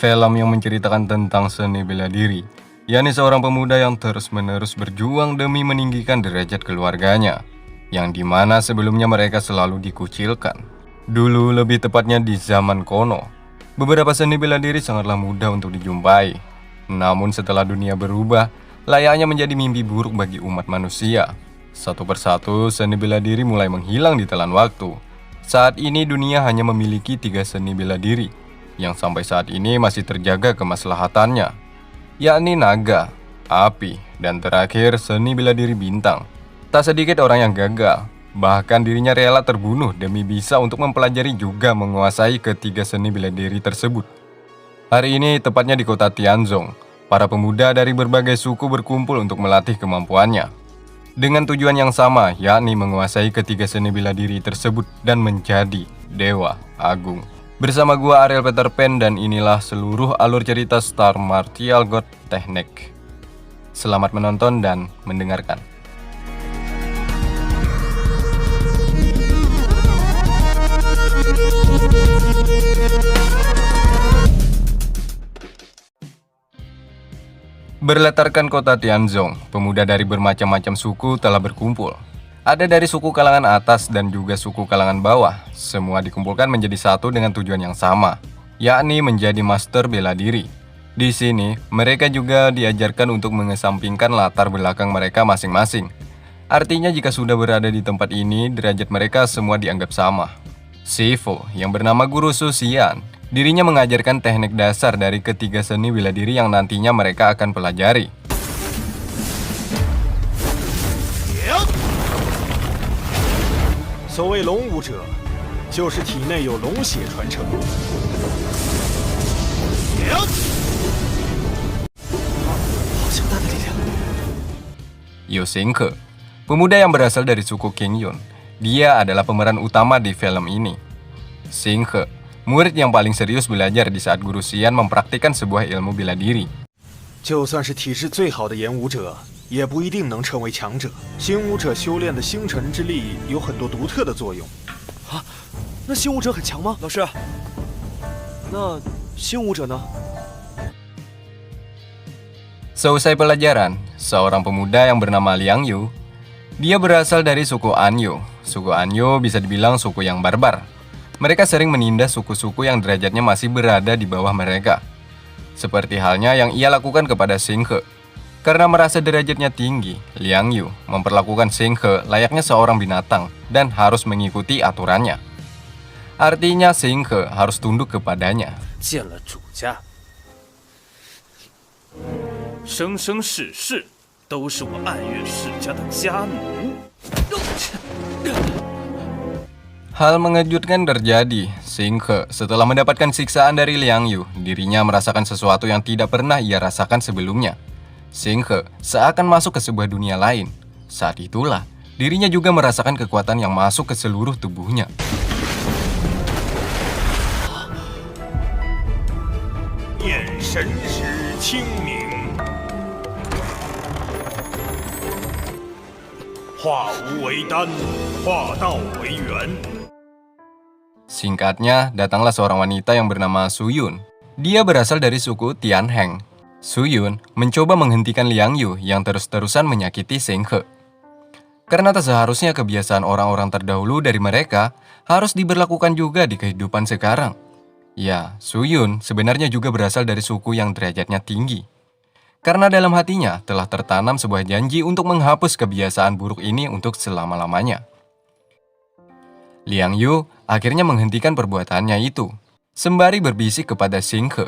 Film yang menceritakan tentang seni bela diri, yakni seorang pemuda yang terus-menerus berjuang demi meninggikan derajat keluarganya, yang dimana sebelumnya mereka selalu dikucilkan. Dulu, lebih tepatnya di zaman kuno, beberapa seni bela diri sangatlah mudah untuk dijumpai. Namun setelah dunia berubah, layaknya menjadi mimpi buruk bagi umat manusia. Satu persatu, seni bela diri mulai menghilang di telan waktu. Saat ini dunia hanya memiliki 3 seni bela diri yang sampai saat ini masih terjaga kemaslahatannya, yakni naga, api, dan terakhir seni bela diri bintang. Tak sedikit orang yang gagal, bahkan dirinya rela terbunuh demi bisa untuk mempelajari juga menguasai ketiga seni bela diri tersebut. Hari ini, tepatnya di kota Tianzong, para pemuda dari berbagai suku berkumpul untuk melatih kemampuannya dengan tujuan yang sama, yakni menguasai ketiga seni bela diri tersebut dan menjadi Dewa Agung. Bersama gua Ariel Peter Pan, dan inilah seluruh alur cerita Star Martial God Technique. Selamat menonton dan mendengarkan. Berlatarkan kota Tianzong, pemuda dari bermacam-macam suku telah berkumpul. Ada dari suku kalangan atas dan juga suku kalangan bawah. Semua dikumpulkan menjadi satu dengan tujuan yang sama, yakni menjadi master bela diri. Di sini, mereka juga diajarkan untuk mengesampingkan latar belakang mereka masing-masing. Artinya jika sudah berada di tempat ini, derajat mereka semua dianggap sama. Sifu, yang bernama Guru Susian, dirinya mengajarkan teknik dasar dari ketiga seni bela diri yang nantinya mereka akan pelajari. Yu Xingke, pemuda yang berasal dari suku Qingyun. Dia adalah pemeran utama di film ini. Xingke, murid yang paling serius belajar di saat Guru Xian mempraktikkan sebuah ilmu bela diri. Seusai pelajaran, seorang pemuda yang bernama Liang Yu, dia berasal dari suku Anyu. Suku Anyu bisa dibilang suku yang barbar. Mereka sering menindas suku-suku yang derajatnya masih berada di bawah mereka. Seperti halnya yang ia lakukan kepada Xingke. Karena merasa derajatnya tinggi, Liang Yu memperlakukan Xingke layaknya seorang binatang dan harus mengikuti aturannya. Artinya Xingke harus tunduk kepadanya. 见了主家，生生世世都是我暗月世家的家奴。 Hal mengejutkan terjadi. Xingke setelah mendapatkan siksaan dari Liang Yu, dirinya merasakan sesuatu yang tidak pernah ia rasakan sebelumnya. Xingke seakan masuk ke sebuah dunia lain. Saat itulah, dirinya juga merasakan kekuatan yang masuk ke seluruh tubuhnya. Singkatnya, datanglah seorang wanita yang bernama Suyun. Dia berasal dari suku Tianheng. Suyun mencoba menghentikan Liang Yu yang terus-terusan menyakiti Xingke. Karena tak seharusnya kebiasaan orang-orang terdahulu dari mereka harus diberlakukan juga di kehidupan sekarang. Ya, Suyun sebenarnya juga berasal dari suku yang derajatnya tinggi. Karena dalam hatinya telah tertanam sebuah janji untuk menghapus kebiasaan buruk ini untuk selama-lamanya. Liang Yu akhirnya menghentikan perbuatannya itu, sembari berbisik kepada Xingke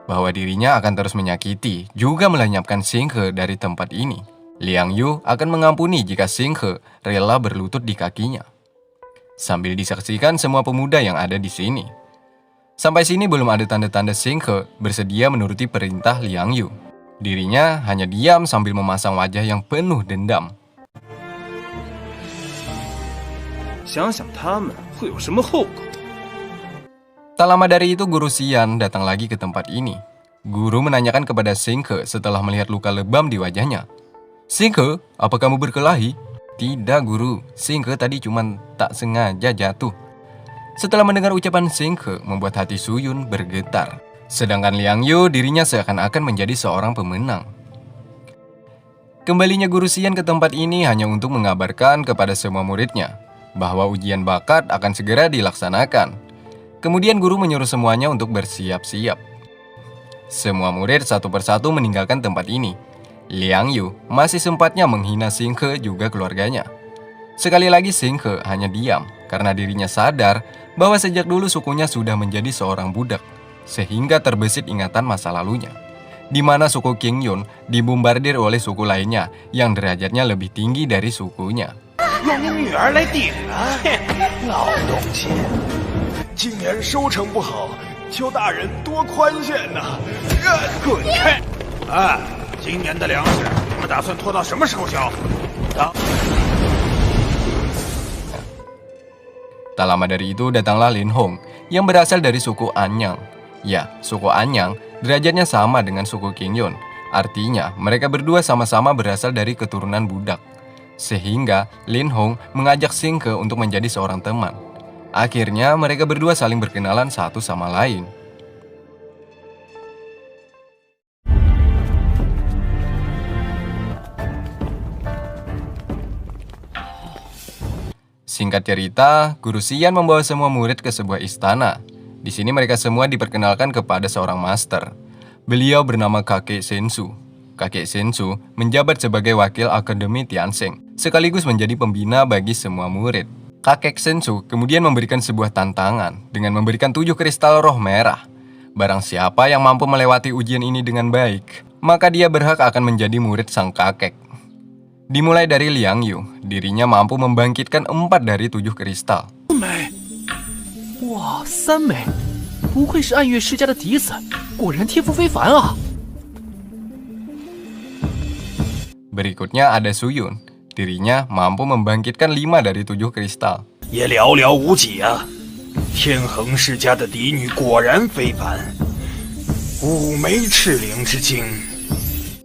bahwa dirinya akan terus menyakiti juga melenyapkan Xingke dari tempat ini. Liang Yu akan mengampuni jika Xingke rela berlutut di kakinya. Sambil disaksikan semua pemuda yang ada di sini. Sampai sini belum ada tanda-tanda Xingke bersedia menuruti perintah Liang Yu. Dirinya hanya diam sambil memasang wajah yang penuh dendam. 想想他们会有什么后果？ Tak lama dari itu, Guru Xian datang lagi ke tempat ini. Guru menanyakan kepada Xingke setelah melihat luka lebam di wajahnya. Xingke, apa kamu berkelahi? Tidak, Guru. Xingke tadi cuma tak sengaja jatuh. Setelah mendengar ucapan Xingke, membuat hati Suyun bergetar. Sedangkan Liang Yu dirinya seakan-akan menjadi seorang pemenang. Kembalinya Guru Xian ke tempat ini hanya untuk mengabarkan kepada semua muridnya bahwa ujian bakat akan segera dilaksanakan. Kemudian guru menyuruh semuanya untuk bersiap-siap. Semua murid satu persatu meninggalkan tempat ini. Liang Yu masih sempatnya menghina Xing Ke juga keluarganya. Sekali lagi Xing Ke hanya diam karena dirinya sadar bahwa sejak dulu sukunya sudah menjadi seorang budak, sehingga terbesit ingatan masa lalunya, di mana suku Qingyun dibombardir oleh suku lainnya yang derajatnya lebih tinggi dari sukunya. 用你女儿来顶啊！老东西，今年收成不好，求大人多宽限呐！滚开！啊，今年的粮食你们打算拖到什么时候交？ Tak lama dari itu datanglah Lin Hong yang berasal dari suku Anyang. Ya, suku Anyang derajatnya sama dengan suku Qingyun. Artinya mereka berdua sama-sama berasal dari keturunan budak. Sehingga Lin Hong mengajak Xing Ke untuk menjadi seorang teman. Akhirnya mereka berdua saling berkenalan satu sama lain. Singkat cerita, Guru Xian membawa semua murid ke sebuah istana. Di sini mereka semua diperkenalkan kepada seorang master. Beliau bernama Kakek Sensu. Kakek Sensu menjabat sebagai wakil Akademi Tiansheng, sekaligus menjadi pembina bagi semua murid. Kakek Sensu kemudian memberikan sebuah tantangan dengan memberikan 7 kristal roh merah. Barang siapa yang mampu melewati ujian ini dengan baik, maka dia berhak akan menjadi murid sang kakek. Dimulai dari Liang Yu, dirinya mampu membangkitkan 4 dari 7 kristal. 哇，3枚，不愧是暗月世家的嫡子，果然天赋非凡啊！ Berikutnya ada Suyun, dirinya mampu membangkitkan 5 dari 7 kristal. 也寥寥无几啊！天恒世家的嫡女果然非凡，5枚赤灵之精。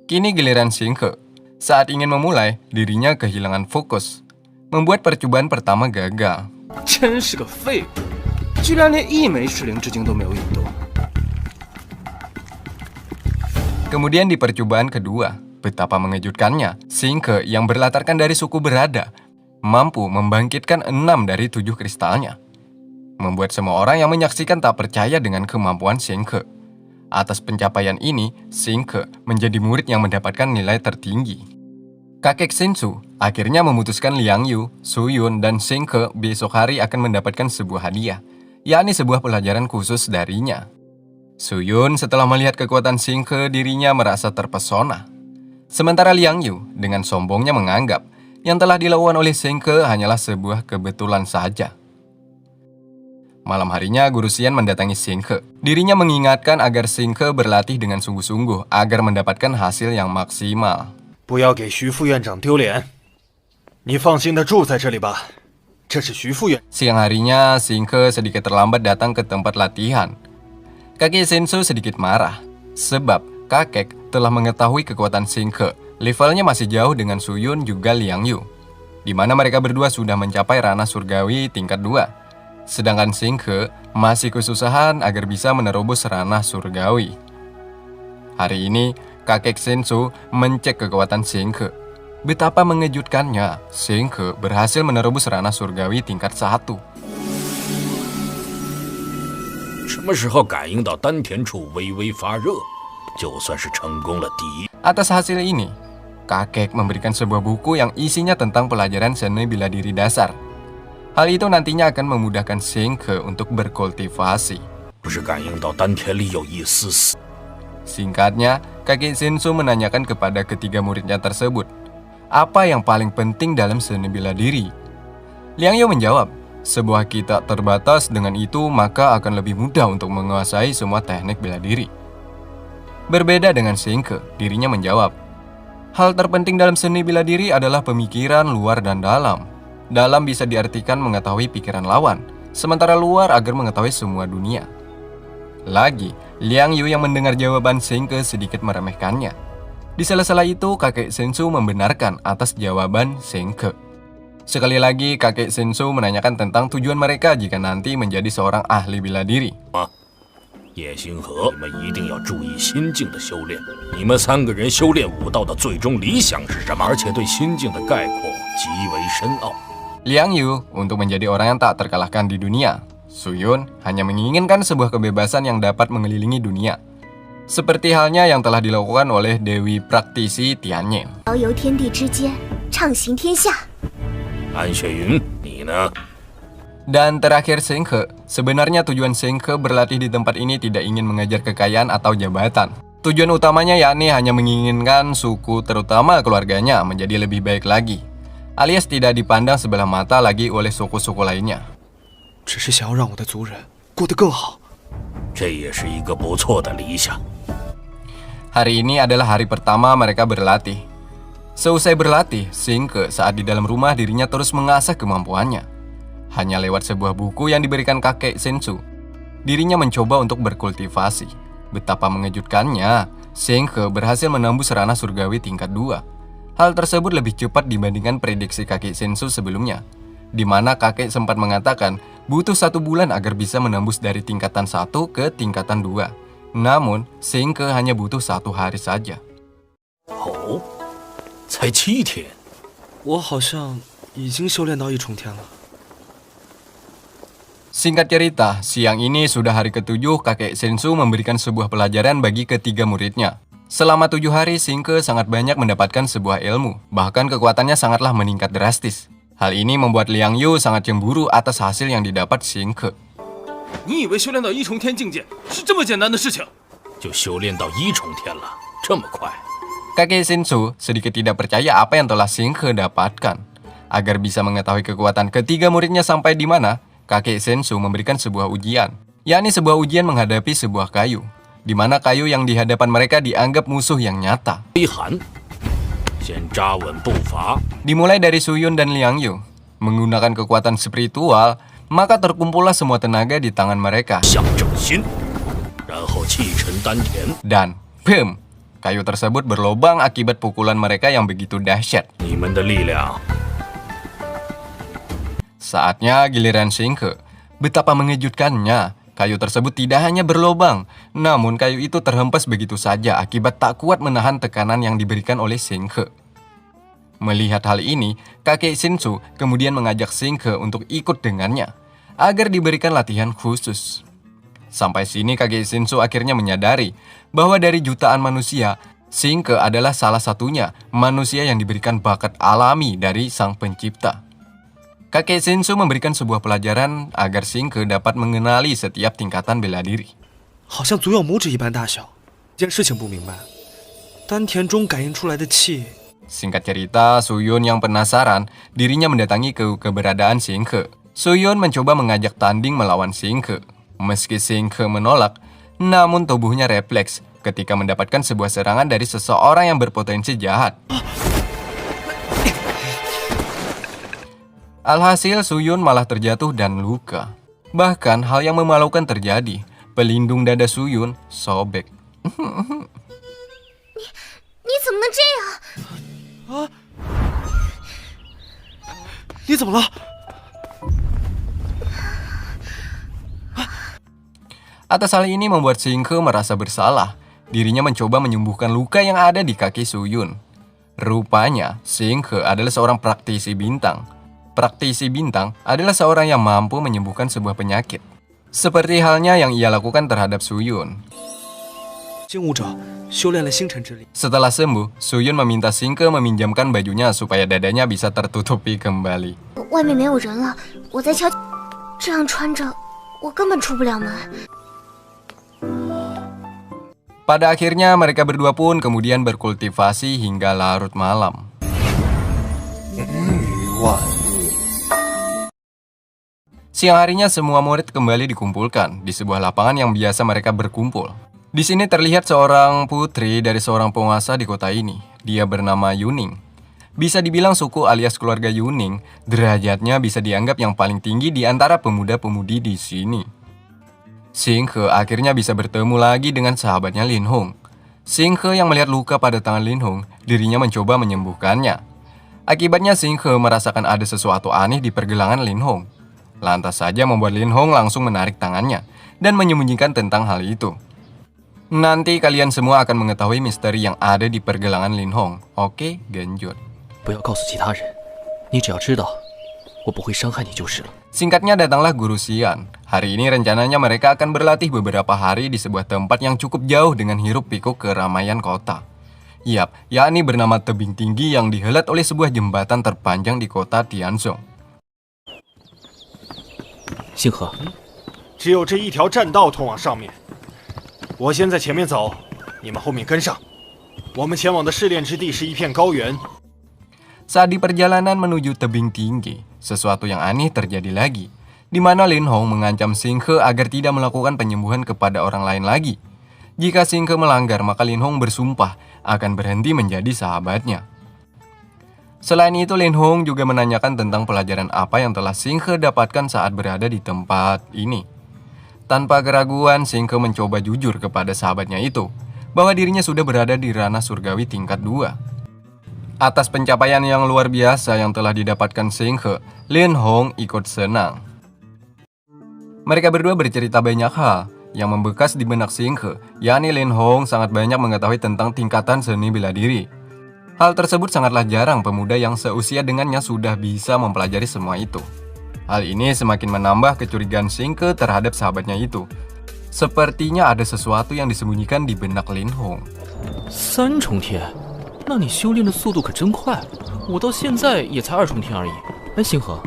Kini giliran Xing Ke. Saat ingin memulai, dirinya kehilangan fokus, membuat percobaan pertama gagal. 真是个废物，居然连1枚赤灵之精都没有引动。 Kemudian di percobaan kedua, betapa mengejutkannya, Xing Ke yang berlatarkan dari suku berada mampu membangkitkan 6 dari 7 kristalnya, membuat semua orang yang menyaksikan tak percaya dengan kemampuan Xing Ke. Atas pencapaian ini, Xing Ke menjadi murid yang mendapatkan nilai tertinggi. Kakek Sensu akhirnya memutuskan Liang Yu, Suyun, dan Xing Ke besok hari akan mendapatkan sebuah hadiah, yakni sebuah pelajaran khusus darinya. Suyun setelah melihat kekuatan Xing Ke, dirinya merasa terpesona. Sementara Liang Yu dengan sombongnya menganggap yang telah dilakukan oleh Xing Ke hanyalah sebuah kebetulan saja. Malam harinya Guru Xian mendatangi Xing Ke. Dirinya mengingatkan agar Xing Ke berlatih dengan sungguh-sungguh agar mendapatkan hasil yang maksimal. 不要给徐副院长丢脸，你放心的住在这里吧，这是徐副院。 Siang harinya, Xing Ke sedikit terlambat datang ke tempat latihan. Kakek Sensu sedikit marah, sebab kakek telah mengetahui kekuatan Xing Ke. Levelnya masih jauh dengan Suyun juga Liang Yu, di mana mereka berdua sudah mencapai ranah surgawi tingkat 2. Sedangkan Xing Ke masih kesusahan agar bisa menerobos ranah surgawi. Hari ini, kakek Sensu mencek kekuatan Xing Ke. Betapa mengejutkannya, Xing Ke berhasil menerobos ranah surgawi tingkat 1. 什么时候感应到丹田处微微发热，就算是成功了第一。 Atas hasil ini, kakek memberikan sebuah buku yang isinya tentang pelajaran seni bela diri dasar. Hal itu nantinya akan memudahkan Xing Ke untuk berkultivasi. 不是感应到丹田里有一丝丝。 Singkatnya, kakek Sensu menanyakan kepada ketiga muridnya tersebut, apa yang paling penting dalam seni bela diri? Liang Yu menjawab, sebuah kitab terbatas, dengan itu maka akan lebih mudah untuk menguasai semua teknik bela diri. Berbeda dengan Xing Ke, dirinya menjawab, hal terpenting dalam seni bela diri adalah pemikiran luar dan dalam. Dalam bisa diartikan mengetahui pikiran lawan, sementara luar agar mengetahui semua dunia. Lagi, Liang Yu yang mendengar jawaban Xing Ke sedikit meremehkannya. Di sela-sela itu, kakek Sensu membenarkan atas jawaban Xing Ke. Sekali lagi, kakek Sensu menanyakan tentang tujuan mereka jika nanti menjadi seorang ahli bela diri. 叶星河，你们一定要注意心境的修炼。你们3个人修炼武道的最终理想是什么？而且对心境的概括极为深奥。Liang Yu untuk menjadi orang yang tak terkalahkan di dunia. Suyun hanya menginginkan sebuah kebebasan yang dapat mengelilingi dunia. Seperti halnya yang telah dilakukan oleh Dewi Praktisi Tianyin. 遨游天地之间，畅行天下。 安雪云，你呢？ Dan terakhir Sengke, sebenarnya tujuan Sengke berlatih di tempat ini tidak ingin mengejar kekayaan atau jabatan. Tujuan utamanya yakni hanya menginginkan suku terutama keluarganya menjadi lebih baik lagi, alias tidak dipandang sebelah mata lagi oleh suku-suku lainnya. 只是想要让我的族人过得更好。这也是一个不错的理想。 Hari ini adalah hari pertama mereka berlatih. Seusai berlatih, Sengke saat di dalam rumah dirinya terus mengasah kemampuannya. Hanya lewat sebuah buku yang diberikan kakek Sensu, dirinya mencoba untuk berkultivasi. Betapa mengejutkannya, Sengke berhasil menembus ranah surgawi tingkat 2. Hal tersebut lebih cepat dibandingkan prediksi kakek Sensu sebelumnya, di mana kakek sempat mengatakan butuh 1 bulan agar bisa menembus dari tingkatan 1 ke tingkatan 2. Namun, Sengke hanya butuh 1 hari saja. 哦，才7天。我好像已经修炼到一重天了。 Singkat cerita, siang ini sudah hari ke-7 kakek Sensu memberikan sebuah pelajaran bagi ketiga muridnya. Selama 7 hari, Sengke sangat banyak mendapatkan sebuah ilmu, bahkan kekuatannya sangatlah meningkat drastis. Hal ini membuat Liang Yu sangat cemburu atas hasil yang didapat Sengke. 你以为修炼到1重天境界是这么简单的事情？ 就修炼到1重天了，这么快？ Kakek Sensu sedikit tidak percaya apa yang telah Sengke dapatkan. Agar bisa mengetahui kekuatan ketiga muridnya sampai di mana, kakek Sensu memberikan sebuah ujian, yakni sebuah ujian menghadapi sebuah kayu, di mana kayu yang di hadapan mereka dianggap musuh yang nyata. 微寒，先扎稳步伐。 Dimulai dari Suyun dan Liang Yu, menggunakan kekuatan spiritual, maka terkumpullah semua tenaga di tangan mereka. 向正心，然后气沉丹田。 Dan, boom, kayu tersebut berlobang akibat pukulan mereka yang begitu dahsyat. 你们的力量 Saatnya giliran Sengke. Betapa mengejutkannya, kayu tersebut tidak hanya berlobang, namun kayu itu terhempas begitu saja akibat tak kuat menahan tekanan yang diberikan oleh Sengke. Melihat hal ini, kakek Sensu kemudian mengajak Sengke untuk ikut dengannya, agar diberikan latihan khusus. Sampai sini kakek Sensu akhirnya menyadari bahwa dari jutaan manusia, Sengke adalah salah satunya manusia yang diberikan bakat alami dari Sang Pencipta. Kakek Sensu memberikan sebuah pelajaran agar Sengke dapat mengenali setiap tingkatan bela diri. 好像足有拇指一般大小。件事情不明白，丹田中感应出来的气， Singkat cerita, Suyun yang penasaran, dirinya mendatangi ke keberadaan Sengke. Suyun mencoba mengajak tanding melawan Sengke. Meski Sengke menolak, namun tubuhnya refleks ketika mendapatkan sebuah serangan dari seseorang yang berpotensi jahat. Alhasil Suyun malah terjatuh dan luka. Bahkan hal yang memalukan terjadi. Pelindung dada Suyun sobek. 你怎么能这样？你怎么了？ Atas hal ini membuat Sengke merasa bersalah. Dirinya mencoba menyembuhkan luka yang ada di kaki Suyun. Rupanya, Sengke adalah seorang praktisi bintang. Praktisi bintang adalah seorang yang mampu menyembuhkan sebuah penyakit. Seperti halnya yang ia lakukan terhadap Suyun. 精武者修炼了星辰之力， Setelah sembuh, Suyun meminta Sengke meminjamkan bajunya supaya dadanya bisa tertutupi kembali. 外面没有人了，我在悄。这样穿着，我根本出不了门。 Pada akhirnya mereka berdua pun kemudian berkultivasi hingga larut malam. Siang harinya semua murid kembali dikumpulkan di sebuah lapangan yang biasa mereka berkumpul. Di sini terlihat seorang putri dari seorang penguasa di kota ini. Dia bernama Yuning. Bisa dibilang suku alias keluarga Yuning, derajatnya bisa dianggap yang paling tinggi di antara pemuda-pemudi di sini. Sengke akhirnya bisa bertemu lagi dengan sahabatnya Lin Hong. Sengke yang melihat luka pada tangan Lin Hong, dirinya mencoba menyembuhkannya. Akibatnya Sengke merasakan ada sesuatu aneh di pergelangan Lin Hong. Lantas saja membuat Lin Hong langsung menarik tangannya. dan menyembunyikan tentang hal itu. Nanti kalian semua akan mengetahui misteri yang ada di pergelangan Lin Hong. Oke, genjot. 不要告诉其他人，你只要知道，我不会伤害你就是了。 Singkatnya datanglah Guru Xian. Hari ini rencananya mereka akan berlatih beberapa hari di sebuah tempat yang cukup jauh dengan hiruk pikuk keramaian kota. Yap, yakni bernama Tebing Tinggi yang dihelat oleh sebuah jembatan terpanjang di kota Tianzong. 星河， 只有这一条栈道通往上面。我先在前面走，你们后面跟上。我们前往的试炼之地是一片高原。 Saat di perjalanan menuju Tebing Tinggi, sesuatu yang aneh terjadi lagi, di mana Lin Hong mengancam Xing Ke agar tidak melakukan penyembuhan kepada orang lain lagi. Jika Xing Ke melanggar, maka Lin Hong bersumpah akan berhenti menjadi sahabatnya. Selain itu, Lin Hong juga menanyakan tentang pelajaran apa yang telah Xing Ke dapatkan saat berada di tempat ini. Tanpa keraguan, Xing Ke mencoba jujur kepada sahabatnya itu, bahwa dirinya sudah berada di ranah surgawi tingkat 2. Atas pencapaian yang luar biasa yang telah didapatkan Xing Ke, Lin Hong ikut senang. Mereka berdua bercerita banyak hal yang membekas di benak Xing Ke, yakni Lin Hong sangat banyak mengetahui tentang tingkatan seni bela diri. Hal tersebut sangatlah jarang pemuda yang seusia dengannya sudah bisa mempelajari semua itu. Hal ini semakin menambah kecurigaan Xing Ke terhadap sahabatnya itu. Sepertinya ada sesuatu yang disembunyikan di benak Lin Hong. 3重天，那你修炼的速度可真快，我到现在也才2重天而已。哎，星河，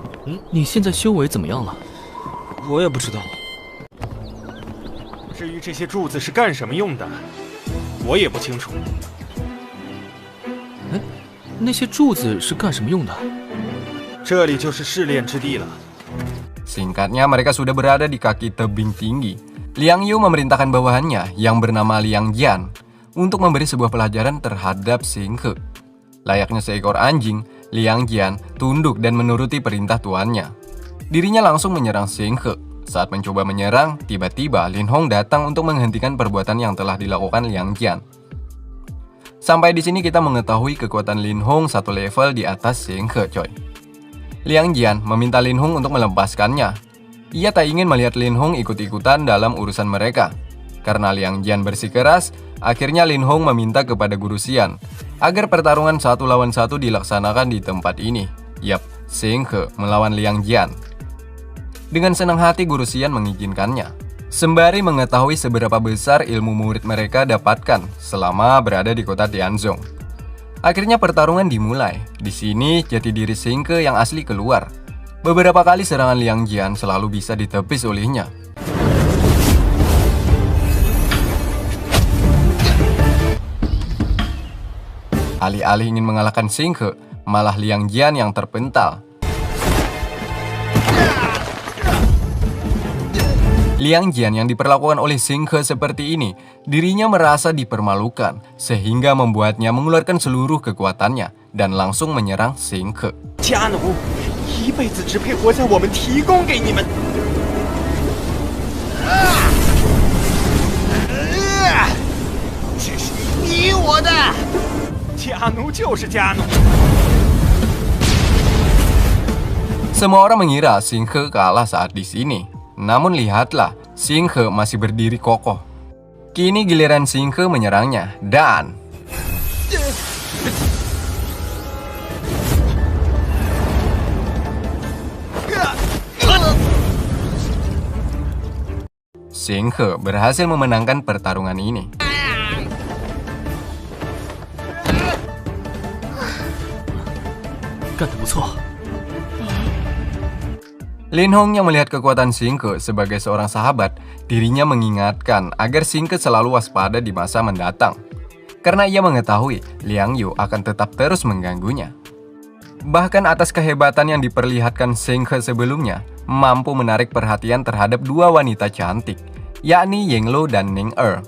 你现在修为怎么样了？ 我也不知道。 至于这些柱子是干什么用的，我也不清楚。 哎，那些柱子是干什么用的？ 这里就是试炼之地了。 Singkatnya, mereka sudah berada di kaki tebing tinggi. Liang Yu memerintahkan bawahannya yang bernama Liang Jian untuk memberi sebuah pelajaran terhadap Xing Ke. Layaknya seekor anjing, Liang Jian tunduk dan menuruti perintah tuannya. Dirinya langsung menyerang Xing Ke. Saat mencoba menyerang, tiba-tiba Lin Hong datang untuk menghentikan perbuatan yang telah dilakukan Liang Jian. Sampai di sini kita mengetahui kekuatan Lin Hong satu level di atas Xing Ke, coy. Liang Jian meminta Lin Hong untuk melepaskannya. Ia tak ingin melihat Lin Hong ikut-ikutan dalam urusan mereka. Karena Liang Jian bersikeras, akhirnya Lin Hong meminta kepada Guru Xian agar pertarungan 1 lawan 1 dilaksanakan di tempat ini. Yap, Xing Ke melawan Liang Jian. Dengan senang hati Guru Xian mengizinkannya, sembari mengetahui seberapa besar ilmu murid mereka dapatkan selama berada di kota Tianzong. Akhirnya pertarungan dimulai. Di sini jati diri Xing Ke yang asli keluar. Beberapa kali serangan Liang Jian selalu bisa ditepis olehnya. Alih-alih ingin mengalahkan Xing Ke, malah Liang Jian yang terpental. Liang Jian yang diperlakukan oleh Xing Ke seperti ini, dirinya merasa dipermalukan, sehingga membuatnya mengeluarkan seluruh kekuatannya dan langsung menyerang Xing Ke. 家奴一辈子只配活在我们提供给你们。这是你逼我的，家奴就是家奴。 Semua orang mengira Xing Ke kalah saat di sini. Namun lihatlah, Xing Ke masih berdiri kokoh. Kini giliran Xing Ke menyerangnya dan Xing Ke berhasil memenangkan pertarungan ini. Lin Hong yang melihat kekuatan Xing Ke sebagai seorang sahabat, dirinya mengingatkan agar Xing Ke selalu waspada di masa mendatang. Karena ia mengetahui Liang Yu akan tetap terus mengganggunya. Bahkan atas kehebatan yang diperlihatkan Xing Ke sebelumnya, mampu menarik perhatian terhadap 2 wanita cantik, yakni Ying Lu dan Ning Er.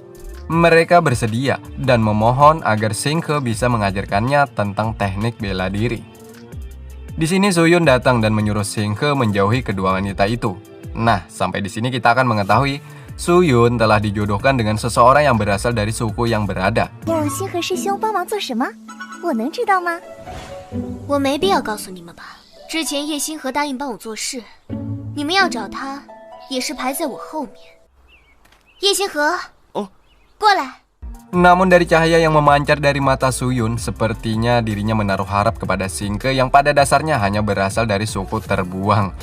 Mereka bersedia dan memohon agar Xing Ke bisa mengajarkannya tentang teknik bela diri. Di sini Suyun datang dan menyuruh Xing Ke menjauhi kedua wanita itu. Nah, sampai di sini kita akan mengetahui Suyun telah dijodohkan dengan seseorang yang berasal dari suku yang berada. 要让星河师兄帮忙做什么？我能知道吗？我没必要告诉你们吧。之前叶星河答应帮我做事，你们要找他，也是排在我后面。叶星河，哦，过来。 Namun dari cahaya yang memancar dari mata Suyun, sepertinya dirinya menaruh harap kepada Singke yang pada dasarnya hanya berasal dari suku terbuang.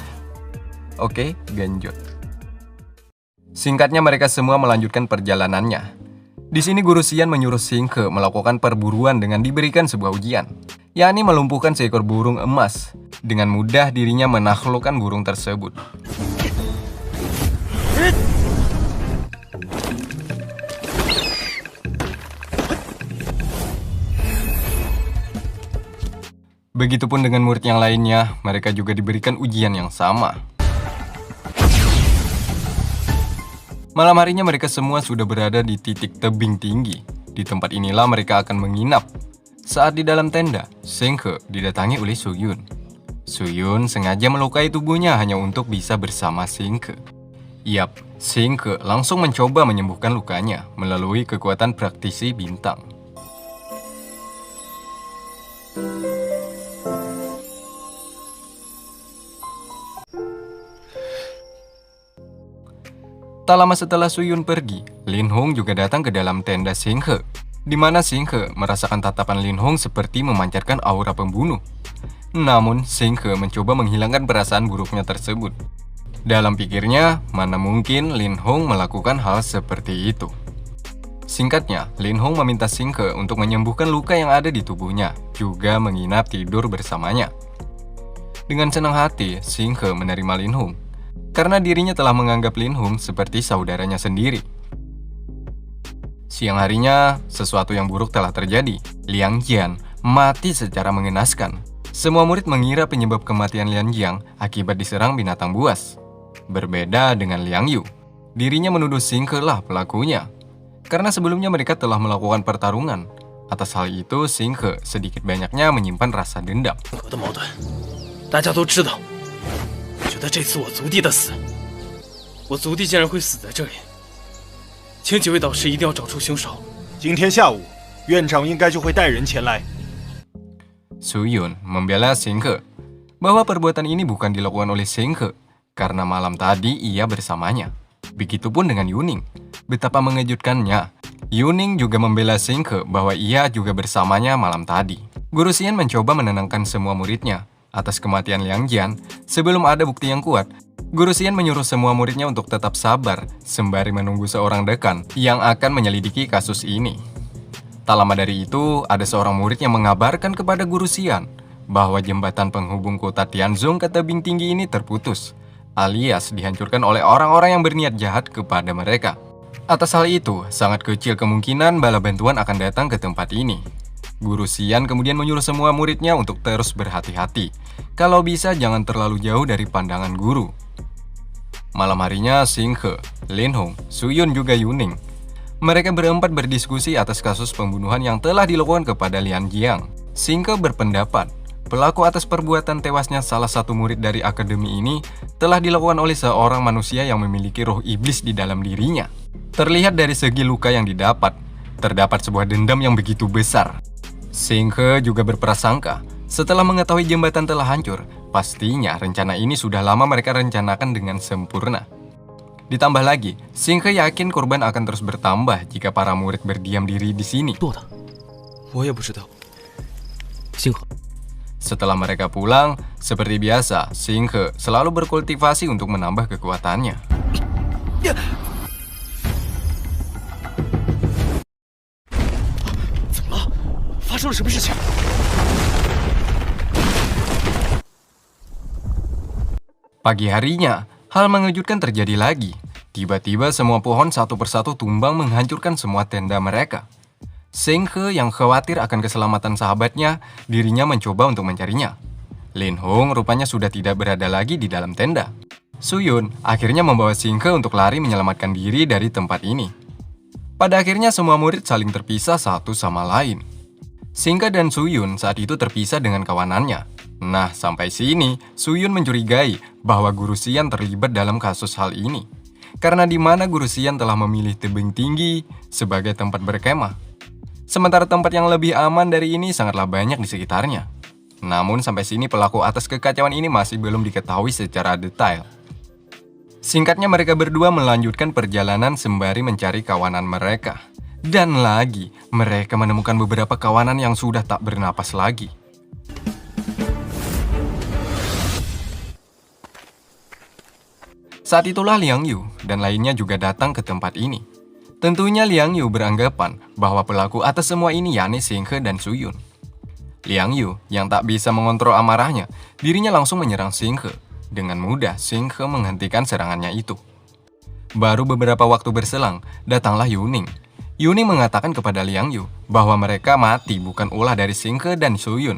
Oke, genjot. Singkatnya mereka semua melanjutkan perjalanannya. Di sini Guru Xian menyuruh Singke melakukan perburuan dengan diberikan sebuah ujian, yakni melumpuhkan seekor burung emas. Dengan mudah dirinya menaklukkan burung tersebut. Begitupun dengan murid yang lainnya, mereka juga diberikan ujian yang sama. Malam harinya mereka semua sudah berada di titik tebing tinggi. Di tempat inilah mereka akan menginap. Saat di dalam tenda, Singke didatangi oleh Suyun. Suyun sengaja melukai tubuhnya hanya untuk bisa bersama Singke. Yap, Singke langsung mencoba menyembuhkan lukanya melalui kekuatan praktisi bintang. Tak lama setelah Suyun pergi, Lin Hong juga datang ke dalam tenda Singhe, di mana Singhe merasakan tatapan Lin Hong seperti memancarkan aura pembunuh. Namun, Singhe mencoba menghilangkan perasaan buruknya tersebut. Dalam pikirnya, mana mungkin Lin Hong melakukan hal seperti itu. Singkatnya, Lin Hong meminta Singhe untuk menyembuhkan luka yang ada di tubuhnya, juga menginap tidur bersamanya. Dengan senang hati, Singhe menerima Lin Hong, karena dirinya telah menganggap Lin Hong seperti saudaranya sendiri. Siang harinya, sesuatu yang buruk telah terjadi. Liang Jian mati secara mengenaskan. Semua murid mengira penyebab kematian Liang Jian akibat diserang binatang buas. Berbeda dengan Liang Yu, dirinya menuduh Singke lah pelakunya. Karena sebelumnya mereka telah melakukan pertarungan. Atas hal itu, Singke sedikit banyaknya menyimpan rasa dendam. 我的矛盾，大家都知道。 觉得这次我族弟的死，我族弟竟然会死在这里，请几位导师一定要找出凶手。今天下午，院长应该就会带人前来。 Suyun membela Singke bahwa perbuatan ini bukan dilakukan oleh Singke karena malam tadi ia bersamanya. Begitupun dengan Yuning. Betapa mengejutkannya, Yuning juga membela Singke bahwa ia juga bersamanya malam tadi. Guru Xian mencoba menenangkan semua muridnya atas kematian Liang Jian. Sebelum ada bukti yang kuat, Guru Xian menyuruh semua muridnya untuk tetap sabar sembari menunggu seorang dekan yang akan menyelidiki kasus ini. Tak lama dari itu, ada seorang murid yang mengabarkan kepada Guru Xian bahwa jembatan penghubung kota Tianzong ke tebing tinggi ini terputus, alias dihancurkan oleh orang-orang yang berniat jahat kepada mereka. Atas hal itu, sangat kecil kemungkinan bala bantuan akan datang ke tempat ini. Guru Xian kemudian menyuruh semua muridnya untuk terus berhati-hati. Kalau bisa jangan terlalu jauh dari pandangan guru. Malam harinya, Singhe, Lin Hong, Suyun juga Yuning. Mereka berempat berdiskusi atas kasus pembunuhan yang telah dilakukan kepada Lian Jiang. Singhe berpendapat, pelaku atas perbuatan tewasnya salah satu murid dari akademi ini telah dilakukan oleh seorang manusia yang memiliki roh iblis di dalam dirinya. Terlihat dari segi luka yang didapat, terdapat sebuah dendam yang begitu besar. Singhe juga berprasangka, setelah mengetahui jembatan telah hancur, pastinya rencana ini sudah lama mereka rencanakan dengan sempurna. Ditambah lagi, Singhe yakin korban akan terus bertambah jika para murid berdiam diri di sini. 做的，我也不知道。星河， Setelah mereka pulang, seperti biasa, Singhe selalu berkultivasi untuk menambah kekuatannya. 发生了什么事情？ Pagi harinya, hal mengejutkan terjadi lagi. Tiba-tiba semua pohon satu persatu tumbang menghancurkan semua tenda mereka. Singhe yang khawatir akan keselamatan sahabatnya, dirinya mencoba untuk mencarinya. Lin Hong rupanya sudah tidak berada lagi di dalam tenda. Suyun akhirnya membawa Singhe untuk lari menyelamatkan diri dari tempat ini. Pada akhirnya semua murid saling terpisah satu sama lain. Singhe dan Suyun saat itu terpisah dengan kawanannya. Nah, sampai sini, Suyun mencurigai bahwa Guru Xian terlibat dalam kasus hal ini. Karena di mana Guru Xian telah memilih tebing tinggi sebagai tempat berkemah. Sementara tempat yang lebih aman dari ini sangatlah banyak di sekitarnya. Namun sampai sini pelaku atas kekacauan ini masih belum diketahui secara detail. Singkatnya mereka berdua melanjutkan perjalanan sembari mencari kawanan mereka. Dan lagi, mereka menemukan beberapa kawanan yang sudah tak bernapas lagi. Saat itulah Liang Yu dan lainnya juga datang ke tempat ini. Tentunya Liang Yu beranggapan bahwa pelaku atas semua ini yakni Xinghe dan Suyun. Liang Yu yang tak bisa mengontrol amarahnya, dirinya langsung menyerang Xinghe. Dengan mudah, Xinghe menghentikan serangannya itu. Baru beberapa waktu berselang, datanglah Yuning. Yuning mengatakan kepada Liang Yu bahwa mereka mati bukan ulah dari Xinghe dan Suyun.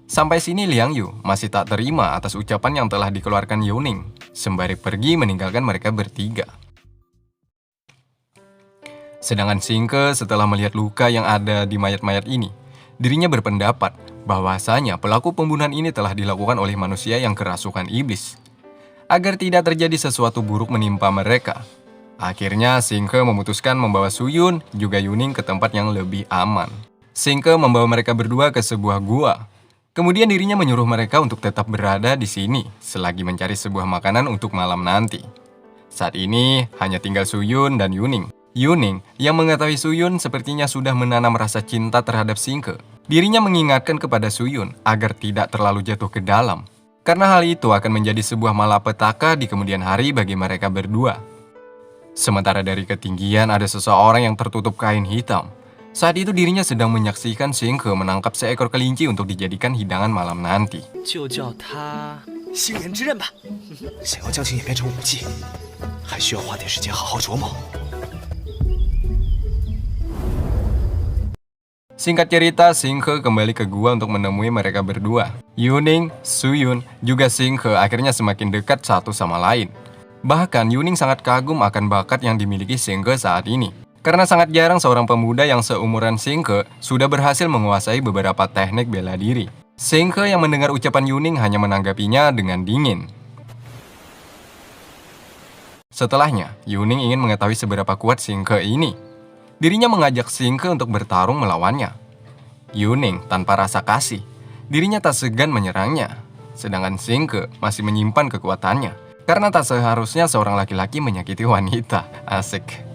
Sampai sini Liang Yu masih tak terima atas ucapan yang telah dikeluarkan Yuning, sembari pergi meninggalkan mereka bertiga. Sedangkan Xinghe setelah melihat luka yang ada di mayat-mayat ini, dirinya berpendapat bahwasanya pelaku pembunuhan ini telah dilakukan oleh manusia yang kerasukan iblis. Agar tidak terjadi sesuatu buruk menimpa mereka, akhirnya Xinghe memutuskan membawa Suyun juga Yuning ke tempat yang lebih aman. Xinghe membawa mereka berdua ke sebuah gua. Kemudian dirinya menyuruh mereka untuk tetap berada di sini selagi mencari sebuah makanan untuk malam nanti. Saat ini hanya tinggal Suyun dan Yuning. Yuning yang mengetahui Suyun sepertinya sudah menanam rasa cinta terhadap Xinghe. Dirinya mengingatkan kepada Suyun agar tidak terlalu jatuh ke dalam. Karena hal itu akan menjadi sebuah malapetaka di kemudian hari bagi mereka berdua. Sementara dari ketinggian ada seseorang yang tertutup kain hitam. Saat itu dirinya sedang menyaksikan Xinghe menangkap seekor kelinci untuk dijadikan hidangan malam nanti. 就叫他星人之刃吧。想要将星眼变成武器，还需要花点时间好好琢磨。 Singkat cerita, Xinghe kembali ke gua untuk menemui mereka berdua. Yuning, Suyun, juga Xinghe akhirnya semakin dekat satu sama lain. Bahkan Yuning sangat kagum akan bakat yang dimiliki Xinghe saat ini. Karena sangat jarang seorang pemuda yang seumuran Xinghe sudah berhasil menguasai beberapa teknik bela diri. Xinghe yang mendengar ucapan Yuning hanya menanggapinya dengan dingin. Setelahnya, Yuning ingin mengetahui seberapa kuat Xinghe ini. Dirinya mengajak Xinghe untuk bertarung melawannya. Yuning tanpa rasa kasih, dirinya tak segan menyerangnya. Sedangkan Xinghe masih menyimpan kekuatannya. Karena tak seharusnya seorang laki-laki menyakiti wanita. Asik.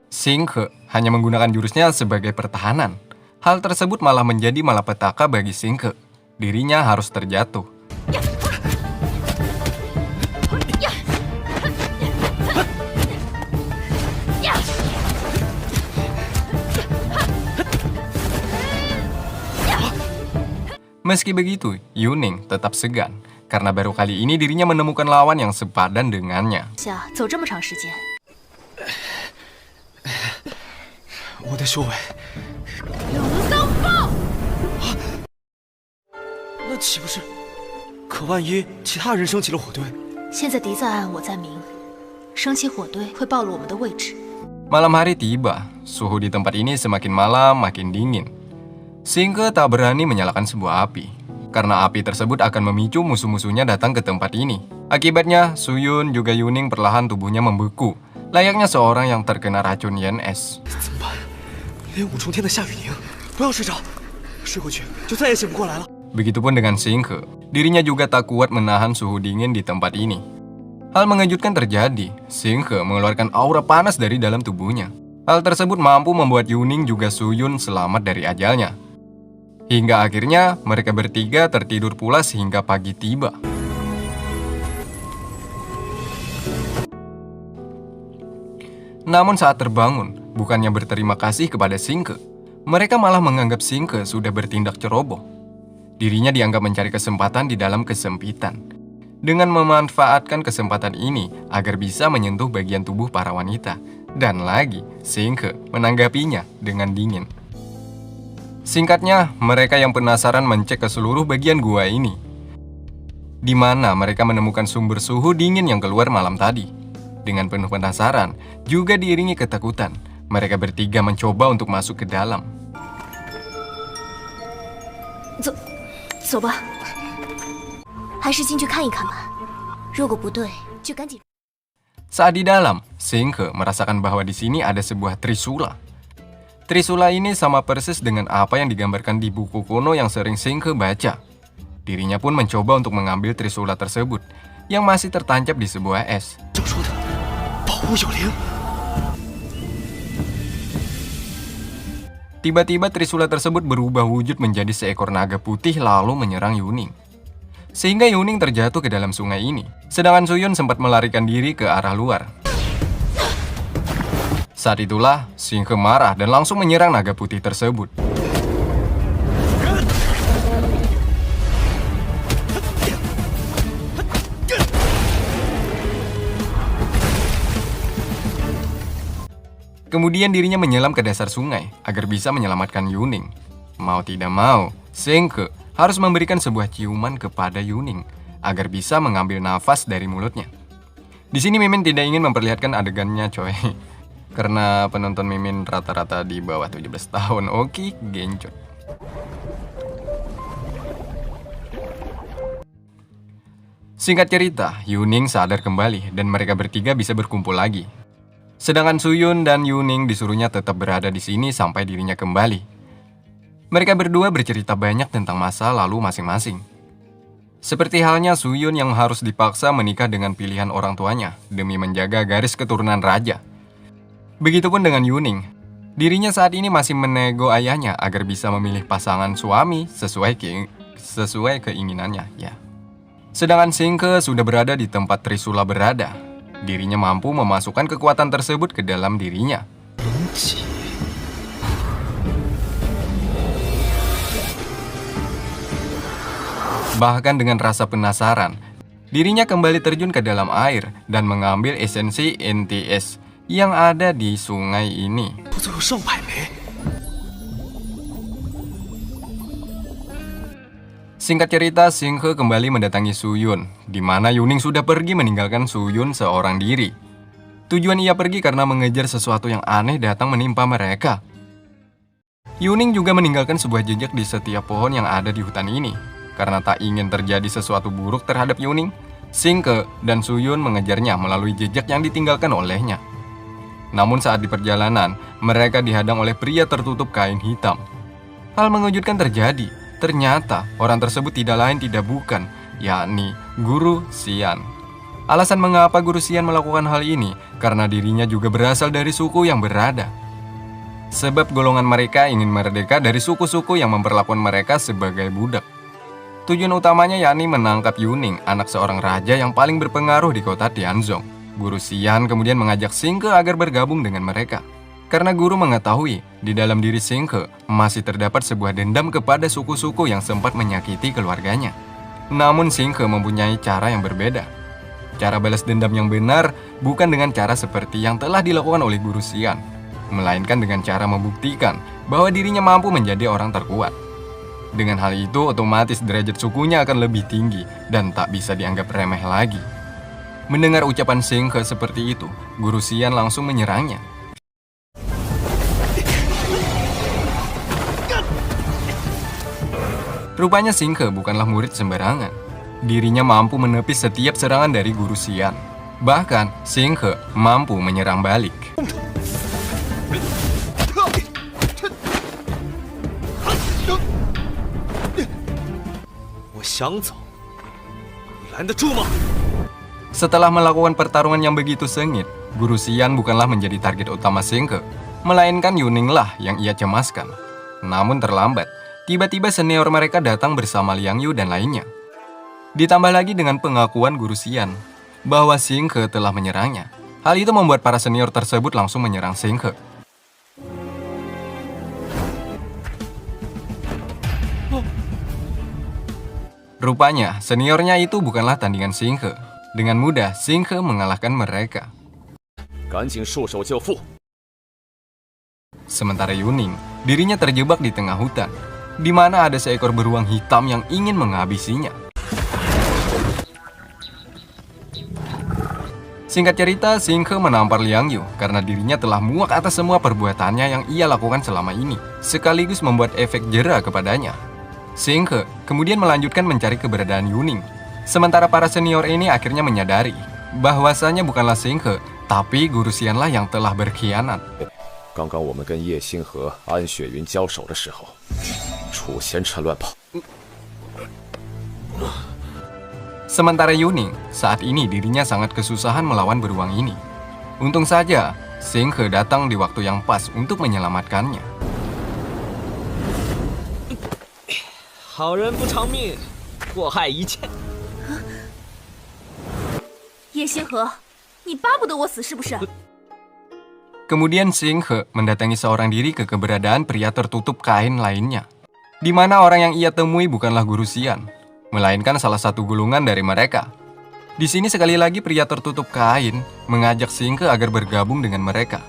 Xinghe hanya menggunakan jurusnya sebagai pertahanan. Hal tersebut malah menjadi malapetaka bagi Xinghe. Dirinya harus terjatuh. Meski begitu, Yuning tetap segan. Karena baru kali ini dirinya menemukan lawan yang sepadan dengannya. 走这么长时间， 我的修为，那岂不是？可万一其他人升起了火堆？ 现在敌在暗，我在明，升起火堆会暴露我们的位置。 Malam hari tiba, suhu di tempat ini semakin malam makin dingin. Xinghe tak berani menyalakan sebuah api, karena api tersebut akan memicu musuh-musuhnya datang ke tempat ini. Akibatnya, Suyun juga Yuning perlahan tubuhnya membeku, layaknya seorang yang terkena racun yen es. 怎么办？连五重天的夏雨宁，不要睡着，睡过去就再也醒不过来了。 Begitupun dengan Xinghe, dirinya juga tak kuat menahan suhu dingin di tempat ini. Hal mengejutkan terjadi, Xinghe mengeluarkan aura panas dari dalam tubuhnya. Hal tersebut mampu membuat Yuning juga Suyun selamat dari ajalnya. Hingga akhirnya mereka bertiga tertidur pulas hingga pagi tiba. Namun saat terbangun, bukannya berterima kasih kepada Xinghe, mereka malah menganggap Xinghe sudah bertindak ceroboh. Dirinya dianggap mencari kesempatan di dalam kesempitan. Dengan memanfaatkan kesempatan ini agar bisa menyentuh bagian tubuh para wanita. Dan lagi, Xinghe menanggapinya dengan dingin. Singkatnya, mereka yang penasaran mencek ke seluruh bagian gua ini, di mana mereka menemukan sumber suhu dingin yang keluar malam tadi. Dengan penuh penasaran, juga diiringi ketakutan, mereka bertiga mencoba untuk masuk ke dalam. 走吧，还是进去看一看吧。如果不对，就赶紧。 Saat di dalam, Xinghe merasakan bahwa di sini ada sebuah trisula. Trisula ini sama persis dengan apa yang digambarkan di buku kuno yang sering Xinghe baca. Dirinya pun mencoba untuk mengambil trisula tersebut yang masih tertancap di sebuah es. 正说的，保护有灵。 Tiba-tiba trisula tersebut berubah wujud menjadi seekor naga putih lalu menyerang Yuning. Sehingga Yuning terjatuh ke dalam sungai ini, sedangkan Suyun sempat melarikan diri ke arah luar. Saat itulah, Xinghe marah dan langsung menyerang naga putih tersebut. Kemudian dirinya menyelam ke dasar sungai agar bisa menyelamatkan Yuning. Mau tidak mau, Xinghe harus memberikan sebuah ciuman kepada Yuning agar bisa mengambil nafas dari mulutnya. Di sini Mimin tidak ingin memperlihatkan adegannya, coy. Karena penonton Mimin rata-rata di bawah 17 tahun. Oke, gencot. Singkat cerita, Yuning sadar kembali dan mereka bertiga bisa berkumpul lagi. Sedangkan Suyun dan Yuning disuruhnya tetap berada di sini sampai dirinya kembali. Mereka berdua bercerita banyak tentang masa lalu masing-masing. Seperti halnya Suyun yang harus dipaksa menikah dengan pilihan orang tuanya demi menjaga garis keturunan raja. Begitupun dengan Yuning. Dirinya saat ini masih menego ayahnya agar bisa memilih pasangan suami sesuai keinginannya, ya. Sedangkan Xinghe sudah berada di tempat trisula berada. Dirinya mampu memasukkan kekuatan tersebut ke dalam dirinya. Bahkan dengan rasa penasaran, dirinya kembali terjun ke dalam air dan mengambil esensi NTS yang ada di sungai ini. Singkat cerita, Xinghe kembali mendatangi Suyun, di mana Yuning sudah pergi meninggalkan Suyun seorang diri. Tujuan ia pergi karena mengejar sesuatu yang aneh datang menimpa mereka. Yuning juga meninggalkan sebuah jejak di setiap pohon yang ada di hutan ini. Karena tak ingin terjadi sesuatu buruk terhadap Yuning, Xinghe dan Suyun mengejarnya melalui jejak yang ditinggalkan olehnya. Namun saat di perjalanan, mereka dihadang oleh pria tertutup kain hitam. Hal mengejutkan terjadi. Ternyata orang tersebut tidak lain tidak bukan, yakni Guru Xian. Alasan mengapa Guru Xian melakukan hal ini karena dirinya juga berasal dari suku yang berada. Sebab golongan mereka ingin merdeka dari suku-suku yang memperlakukan mereka sebagai budak. Tujuan utamanya yakni menangkap Yuning, anak seorang raja yang paling berpengaruh di kota Tianzong. Guru Xian kemudian mengajak Xinghe agar bergabung dengan mereka. Karena guru mengetahui di dalam diri Xinghe masih terdapat sebuah dendam kepada suku-suku yang sempat menyakiti keluarganya. Namun Xinghe mempunyai cara yang berbeda. Cara balas dendam yang benar bukan dengan cara seperti yang telah dilakukan oleh Guru Xian, melainkan dengan cara membuktikan bahwa dirinya mampu menjadi orang terkuat. Dengan hal itu, otomatis derajat sukunya akan lebih tinggi dan tak bisa dianggap remeh lagi. Mendengar ucapan Xinghe seperti itu, Guru Xian langsung menyerangnya. Rupanya Xinghe bukanlah murid sembarangan. Dirinya mampu menepis setiap serangan dari Guru Xian. Bahkan, Xinghe mampu menyerang balik. Setelah melakukan pertarungan yang begitu sengit, Guru Xian bukanlah menjadi target utama Xinghe, melainkan Yuning lah yang ia cemaskan. Namun terlambat. Tiba-tiba senior mereka datang bersama Liang Yu dan lainnya. Ditambah lagi dengan pengakuan Guru Xian bahwa Xinghe telah menyerangnya. Hal itu membuat para senior tersebut langsung menyerang Xinghe. Rupanya seniornya itu bukanlah tandingan Xinghe. Dengan mudah Xinghe mengalahkan mereka. Sementara Yuning, dirinya terjebak di tengah hutan, di mana ada seekor beruang hitam yang ingin menghabisinya. Singkat cerita, Xinghe menampar Liang Yu karena dirinya telah muak atas semua perbuatannya yang ia lakukan selama ini, sekaligus membuat efek jera kepadanya. Xinghe kemudian melanjutkan mencari keberadaan Yuning. Sementara para senior ini akhirnya menyadari bahwasanya bukanlah Xinghe, tapi Guru Xianlah yang telah berkhianat. 刚刚我们跟叶星河、安雪云交手的时候，楚贤趁乱跑。Sementara Yuning, saat ini dirinya sangat kesusahan melawan beruang ini. Untung saja, Xinghe datang di waktu yang pas untuk menyelamatkannya. 好人不长命，祸害一切。叶星河，你巴不得我死是不是？ Kemudian Xinghe mendatangi seorang diri ke keberadaan pria tertutup kain lainnya, di mana orang yang ia temui bukanlah guru Xian, melainkan salah satu gulungan dari mereka. Di sini sekali lagi pria tertutup kain mengajak Xinghe agar bergabung dengan mereka.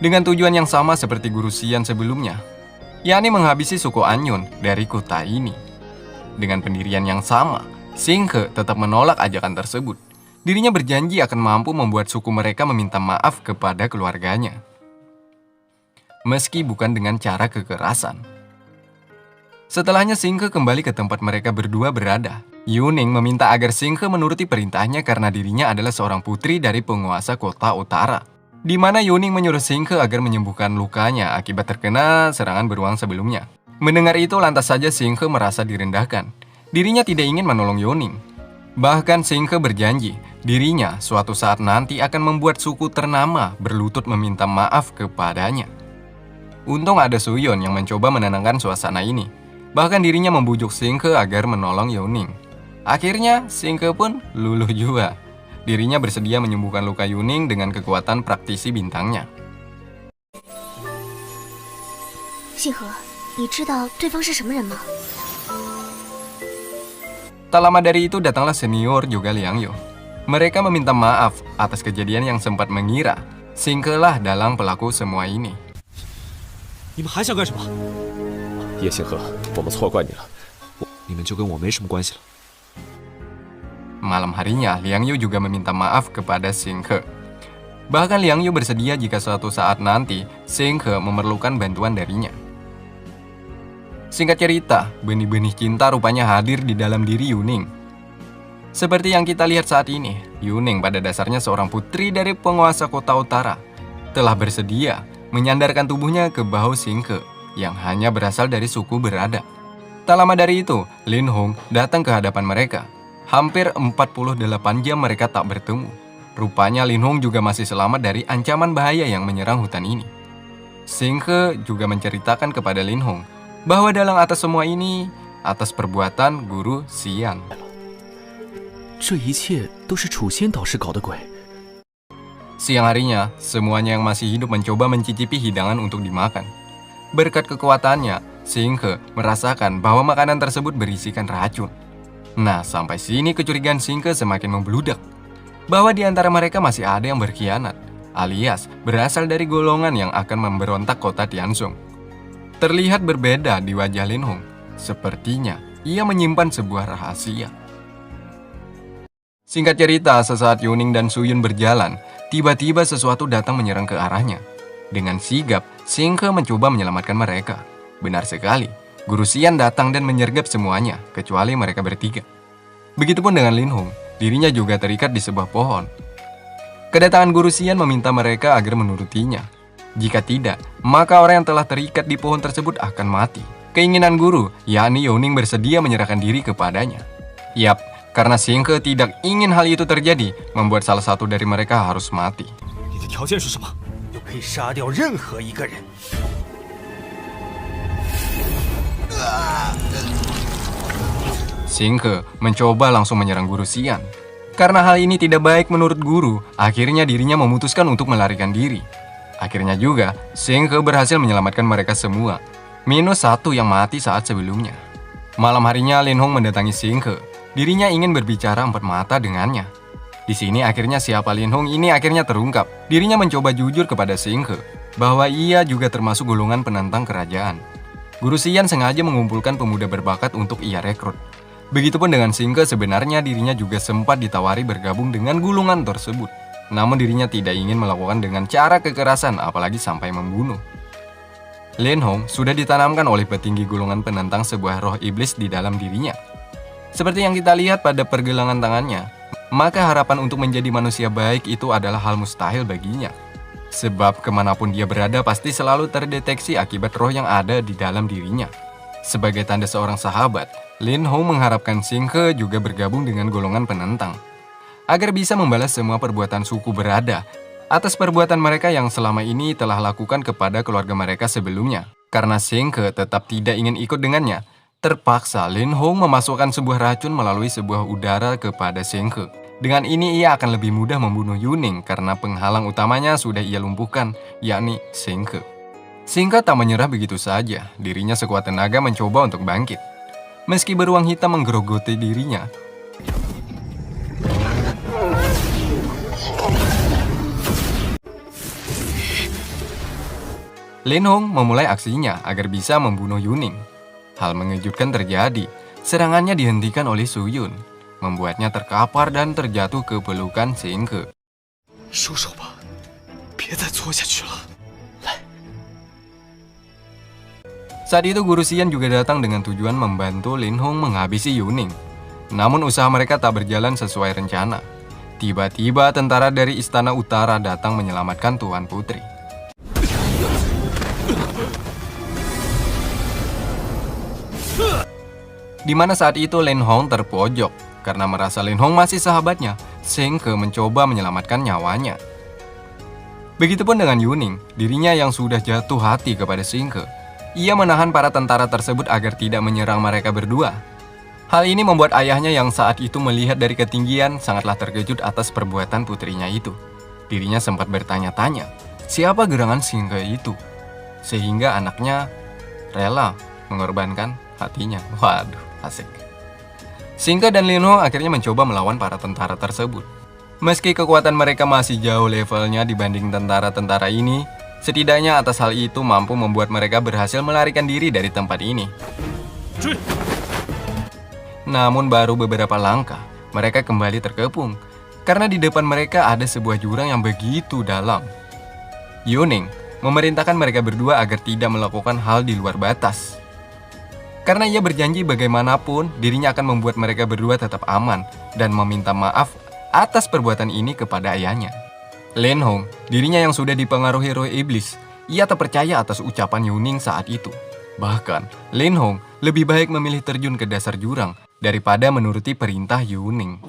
Dengan tujuan yang sama seperti guru Xian sebelumnya, yakni menghabisi suku Anyun dari kota ini. Dengan pendirian yang sama, Xinghe tetap menolak ajakan tersebut. Dirinya berjanji akan mampu membuat suku mereka meminta maaf kepada keluarganya. Meski bukan dengan cara kekerasan. Setelahnya Xinghe kembali ke tempat mereka berdua berada. Yuning meminta agar Xinghe menuruti perintahnya karena dirinya adalah seorang putri dari penguasa kota utara. Di mana Yuning menyuruh Xinghe agar menyembuhkan lukanya akibat terkena serangan beruang sebelumnya. Mendengar itu lantas saja Xinghe merasa direndahkan. Dirinya tidak ingin menolong Yuning. Bahkan Xinghe berjanji, dirinya suatu saat nanti akan membuat suku ternama berlutut meminta maaf kepadanya. Untung ada Suyon yang mencoba menenangkan suasana ini. Bahkan dirinya membujuk Xinghe agar menolong Yuning. Akhirnya Xinghe pun luluh juga. Dirinya bersedia menyembuhkan luka Yuning dengan kekuatan praktisi bintangnya. 星河，你知道对方是什么人吗？ Tak lama dari itu datanglah senior juga Liang Yu. Mereka meminta maaf atas kejadian yang sempat mengira Xinghe lah dalang pelaku semua ini. 你们还想干什么？ 叶星河，我们错怪你了。你们就跟我没什么关系了。 Malam harinya, Liang Yu juga meminta maaf kepada Xinghe. Bahkan Liang Yu bersedia jika suatu saat nanti Xinghe memerlukan bantuan darinya. Singkat cerita, benih-benih cinta rupanya hadir di dalam diri Yuning. Seperti yang kita lihat saat ini, Yuning pada dasarnya seorang putri dari penguasa kota utara, telah bersedia menyandarkan tubuhnya ke bahu Xinghe yang hanya berasal dari suku berada. Tak lama dari itu, Lin Hong datang ke hadapan mereka. Hampir 48 jam mereka tak bertemu. Rupanya Lin Hong juga masih selamat dari ancaman bahaya yang menyerang hutan ini. Xinghe juga menceritakan kepada Lin Hong bahwa dalam atas semua ini, atas perbuatan guru Xian. 这一切都是楚仙导师搞的鬼。 Siang harinya, semuanya yang masih hidup mencoba mencicipi hidangan untuk dimakan. Berkat kekuatannya, Xinghe merasakan bahwa makanan tersebut berisikan racun. Nah, sampai sini kecurigaan Xinghe semakin membludak. Bahwa di antara mereka masih ada yang berkhianat, alias berasal dari golongan yang akan memberontak kota Tianzong. Terlihat berbeda di wajah Lin Hong. Sepertinya ia menyimpan sebuah rahasia. Singkat cerita, sesaat Yuning dan Suyun berjalan, tiba-tiba sesuatu datang menyerang ke arahnya. Dengan sigap, Xinghe mencoba menyelamatkan mereka. Benar sekali, Guru Xian datang dan menyergap semuanya, kecuali mereka bertiga. Begitupun dengan Lin Hong, dirinya juga terikat di sebuah pohon. Kedatangan Guru Xian meminta mereka agar menurutinya. Jika tidak, maka orang yang telah terikat di pohon tersebut akan mati. Keinginan guru, yakni Yuning bersedia menyerahkan diri kepadanya. Yap, karena Xinghe tidak ingin hal itu terjadi, membuat salah satu dari mereka harus mati. 你的条件是什么？ 就可以杀掉任何一个人。 Xinghe mencoba langsung menyerang Guru Xian. Karena hal ini tidak baik menurut guru, akhirnya dirinya memutuskan untuk melarikan diri. Akhirnya juga, Xinghe berhasil menyelamatkan mereka semua, minus satu yang mati saat sebelumnya. Malam harinya Lin Hong mendatangi Xinghe. Dirinya ingin berbicara empat mata dengannya. Di sini akhirnya siapa Lin Hong ini akhirnya terungkap. Dirinya mencoba jujur kepada Xinghe bahwa ia juga termasuk golongan penantang kerajaan. Guru Xian sengaja mengumpulkan pemuda berbakat untuk ia rekrut. Begitupun dengan Xinghe, sebenarnya dirinya juga sempat ditawari bergabung dengan gulungan tersebut. Namun dirinya tidak ingin melakukan dengan cara kekerasan, apalagi sampai membunuh. Lin Hong sudah ditanamkan oleh petinggi golongan penentang sebuah roh iblis di dalam dirinya. Seperti yang kita lihat pada pergelangan tangannya, maka harapan untuk menjadi manusia baik itu adalah hal mustahil baginya. Sebab kemanapun dia berada pasti selalu terdeteksi akibat roh yang ada di dalam dirinya. Sebagai tanda seorang sahabat, Lin Hong mengharapkan Xing He juga bergabung dengan golongan penentang, agar bisa membalas semua perbuatan suku berada atas perbuatan mereka yang selama ini telah lakukan kepada keluarga mereka sebelumnya. Karena Xing He tetap tidak ingin ikut dengannya, terpaksa Lin Hong memasukkan sebuah racun melalui sebuah udara kepada Xing He. Dengan ini ia akan lebih mudah membunuh Yuning karena penghalang utamanya sudah ia lumpuhkan, yakni Xing He. Xing He tak menyerah begitu saja, dirinya sekuat tenaga mencoba untuk bangkit. Meski beruang hitam menggerogoti dirinya, Lin Hong memulai aksinya agar bisa membunuh Yuning. Hal mengejutkan terjadi, serangannya dihentikan oleh Su Yun, membuatnya terkapar dan terjatuh ke pelukan Xing He. 收手吧，别再搓下去了。 Saat itu Guru Xian juga datang dengan tujuan membantu Lin Hong menghabisi Yuning. Namun usaha mereka tak berjalan sesuai rencana. Tiba-tiba tentara dari Istana Utara datang menyelamatkan Tuan Putri. Di mana saat itu Lin Hong terpojok. Karena merasa Lin Hong masih sahabatnya, Xing He mencoba menyelamatkan nyawanya. Begitupun dengan Yuning, dirinya yang sudah jatuh hati kepada Xing He. Ia menahan para tentara tersebut agar tidak menyerang mereka berdua. Hal ini membuat ayahnya yang saat itu melihat dari ketinggian sangatlah terkejut atas perbuatan putrinya itu. Dirinya sempat bertanya-tanya, siapa gerangan Xing He itu? Sehingga anaknya rela mengorbankan hatinya. Waduh, asik. Xing He dan Lin Hong akhirnya mencoba melawan para tentara tersebut. Meski kekuatan mereka masih jauh levelnya dibanding tentara-tentara ini, setidaknya atas hal itu mampu membuat mereka berhasil melarikan diri dari tempat ini. Namun baru beberapa langkah, mereka kembali terkepung, karena di depan mereka ada sebuah jurang yang begitu dalam. Yuning memerintahkan mereka berdua agar tidak melakukan hal di luar batas. Karena ia berjanji bagaimanapun dirinya akan membuat mereka berdua tetap aman dan meminta maaf atas perbuatan ini kepada ayahnya. Lin Hong, dirinya yang sudah dipengaruhi roh iblis, ia tak percaya atas ucapan Yuning saat itu. Bahkan, Lin Hong lebih baik memilih terjun ke dasar jurang daripada menuruti perintah Yuning.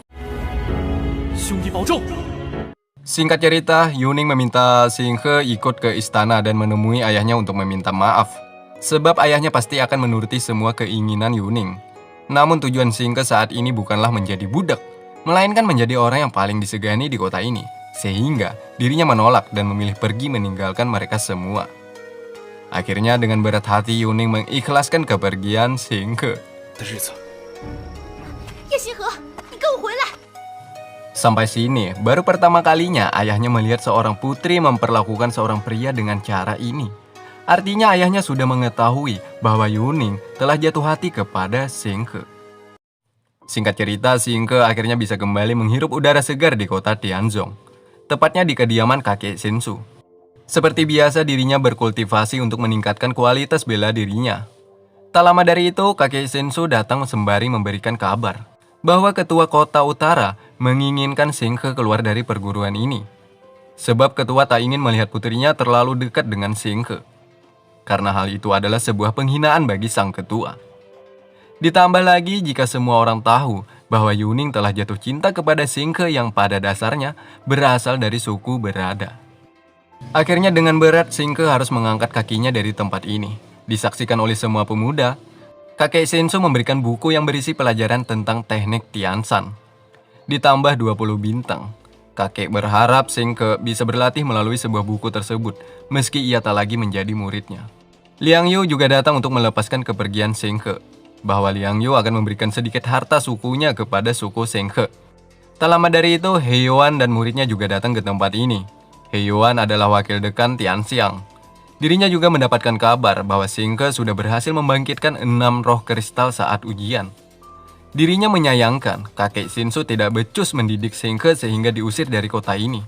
Singkat cerita, Yuning meminta Xing He ikut ke istana dan menemui ayahnya untuk meminta maaf. Sebab ayahnya pasti akan menuruti semua keinginan Yuning. Namun tujuan Xing He saat ini bukanlah menjadi budak, melainkan menjadi orang yang paling disegani di kota ini. Sehingga dirinya menolak dan memilih pergi meninggalkan mereka semua. Akhirnya dengan berat hati Yuning mengikhlaskan kepergian Xing He. Sampai sini, baru pertama kalinya ayahnya melihat seorang putri memperlakukan seorang pria dengan cara ini. Artinya ayahnya sudah mengetahui bahwa Yuning telah jatuh hati kepada Xing He. Singkat cerita, Xing He akhirnya bisa kembali menghirup udara segar di kota Tianzong. Tepatnya di kediaman kakek Sensu. Seperti biasa dirinya berkultivasi untuk meningkatkan kualitas bela dirinya. Tak lama dari itu, kakek Sensu datang sembari memberikan kabar bahwa ketua kota utara menginginkan Xing He keluar dari perguruan ini. Sebab ketua tak ingin melihat putrinya terlalu dekat dengan Xing He. Karena hal itu adalah sebuah penghinaan bagi sang ketua. Ditambah lagi jika semua orang tahu bahwa Yuning telah jatuh cinta kepada Xing He yang pada dasarnya berasal dari suku berada. Akhirnya dengan berat Xing He harus mengangkat kakinya dari tempat ini. Disaksikan oleh semua pemuda, kakek Sensu memberikan buku yang berisi pelajaran tentang teknik Tianshan. Ditambah 20 bintang. Kakek berharap Xing He bisa berlatih melalui sebuah buku tersebut, meski ia tak lagi menjadi muridnya. Liang Yu juga datang untuk melepaskan kepergian Xing He, bahwa Liang Yu akan memberikan sedikit harta sukunya kepada suku Xing He. Tak lama dari itu, He Yuan dan muridnya juga datang ke tempat ini. He Yuan adalah wakil dekan Tianxiang. Dirinya juga mendapatkan kabar bahwa Xing He sudah berhasil membangkitkan 6 roh kristal saat ujian. Dirinya menyayangkan kakek Sensu tidak becus mendidik Xing He sehingga diusir dari kota ini.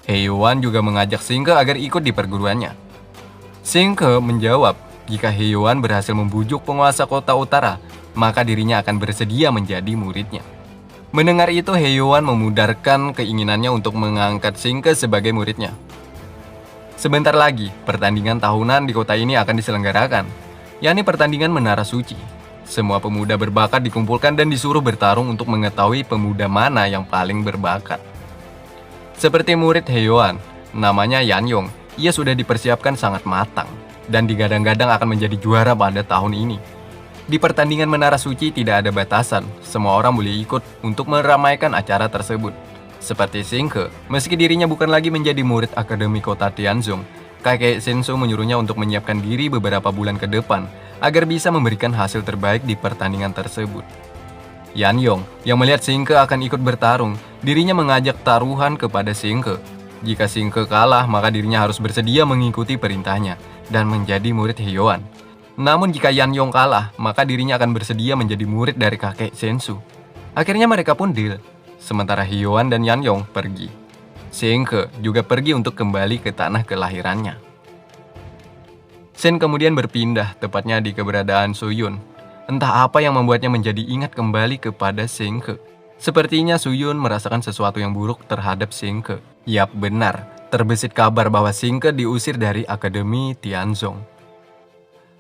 He Yuan juga mengajak Xing He agar ikut di perguruannya. Xing He menjawab, jika He Yuan berhasil membujuk penguasa kota utara, maka dirinya akan bersedia menjadi muridnya. Mendengar itu, He Yuan memudarkan keinginannya untuk mengangkat Xing He sebagai muridnya. Sebentar lagi, pertandingan tahunan di kota ini akan diselenggarakan. yakni pertandingan Menara Suci. Semua pemuda berbakat dikumpulkan dan disuruh bertarung untuk mengetahui pemuda mana yang paling berbakat. Seperti murid Heyoan, namanya Yanyong, ia sudah dipersiapkan sangat matang dan digadang-gadang akan menjadi juara pada tahun ini. Di pertandingan Menara Suci tidak ada batasan, semua orang boleh ikut untuk meramaikan acara tersebut. Seperti Xingke, meski dirinya bukan lagi menjadi murid Akademi Kota Tianzong, kakek Senso menyuruhnya untuk menyiapkan diri beberapa bulan ke depan agar bisa memberikan hasil terbaik di pertandingan tersebut. Yanyong yang melihat Xingke akan ikut bertarung, dirinya mengajak taruhan kepada Xingke. Jika Xingke kalah, maka dirinya harus bersedia mengikuti perintahnya dan menjadi murid Heyoan. Namun jika Yanyong kalah, maka dirinya akan bersedia menjadi murid dari kakek Sensu. Akhirnya mereka pun deal, sementara Heyoan dan Yanyong pergi. Xingke juga pergi untuk kembali ke tanah kelahirannya. Shen kemudian berpindah, tepatnya di keberadaan Suyun. Entah apa yang membuatnya menjadi ingat kembali kepada Xingke. Sepertinya Suyun merasakan sesuatu yang buruk terhadap Xingke. Yap, benar. Terbesit kabar bahwa Xingke diusir dari Akademi Tianzong.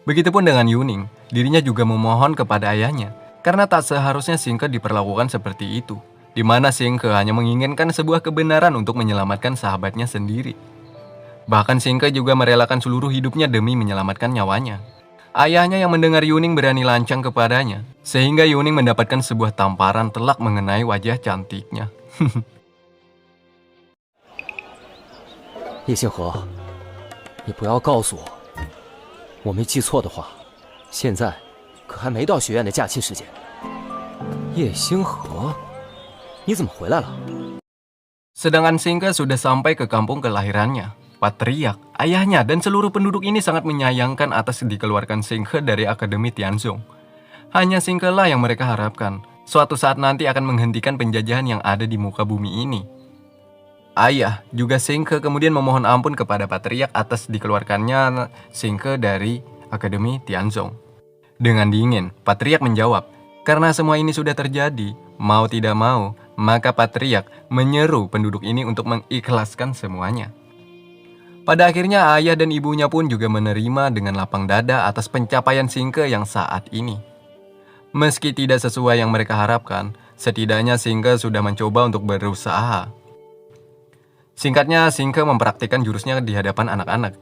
Begitupun dengan Yuning, dirinya juga memohon kepada ayahnya, karena tak seharusnya Xingke diperlakukan seperti itu, di mana Xingke hanya menginginkan sebuah kebenaran untuk menyelamatkan sahabatnya sendiri. Bahkan Xingke juga merelakan seluruh hidupnya demi menyelamatkan nyawanya. Ayahnya yang mendengar Yuning berani lancang kepadanya, sehingga Yuning mendapatkan sebuah tamparan telak mengenai wajah cantiknya. 叶星河，你不要告诉我没记错的话，现在可还没到学院的假期时间。叶星河，你怎么回来了？ Sedangkan Xingke sudah sampai ke kampung kelahirannya. Patriark, ayahnya, dan seluruh penduduk ini sangat menyayangkan atas dikeluarkan Xingke dari Akademi Tianzong. Hanya Xingke lah yang mereka harapkan suatu saat nanti akan menghentikan penjajahan yang ada di muka bumi ini. Ayah, juga Xingke kemudian memohon ampun kepada Patriark atas dikeluarkannya Xingke dari Akademi Tianzong. Dengan dingin, Patriark menjawab, karena semua ini sudah terjadi, mau tidak mau, maka Patriark menyeru penduduk ini untuk mengikhlaskan semuanya. Pada akhirnya ayah dan ibunya pun juga menerima dengan lapang dada atas pencapaian Xingke yang saat ini. Meski tidak sesuai yang mereka harapkan, setidaknya Xingke sudah mencoba untuk berusaha. Singkatnya, Xingke mempraktikkan jurusnya di hadapan anak-anak.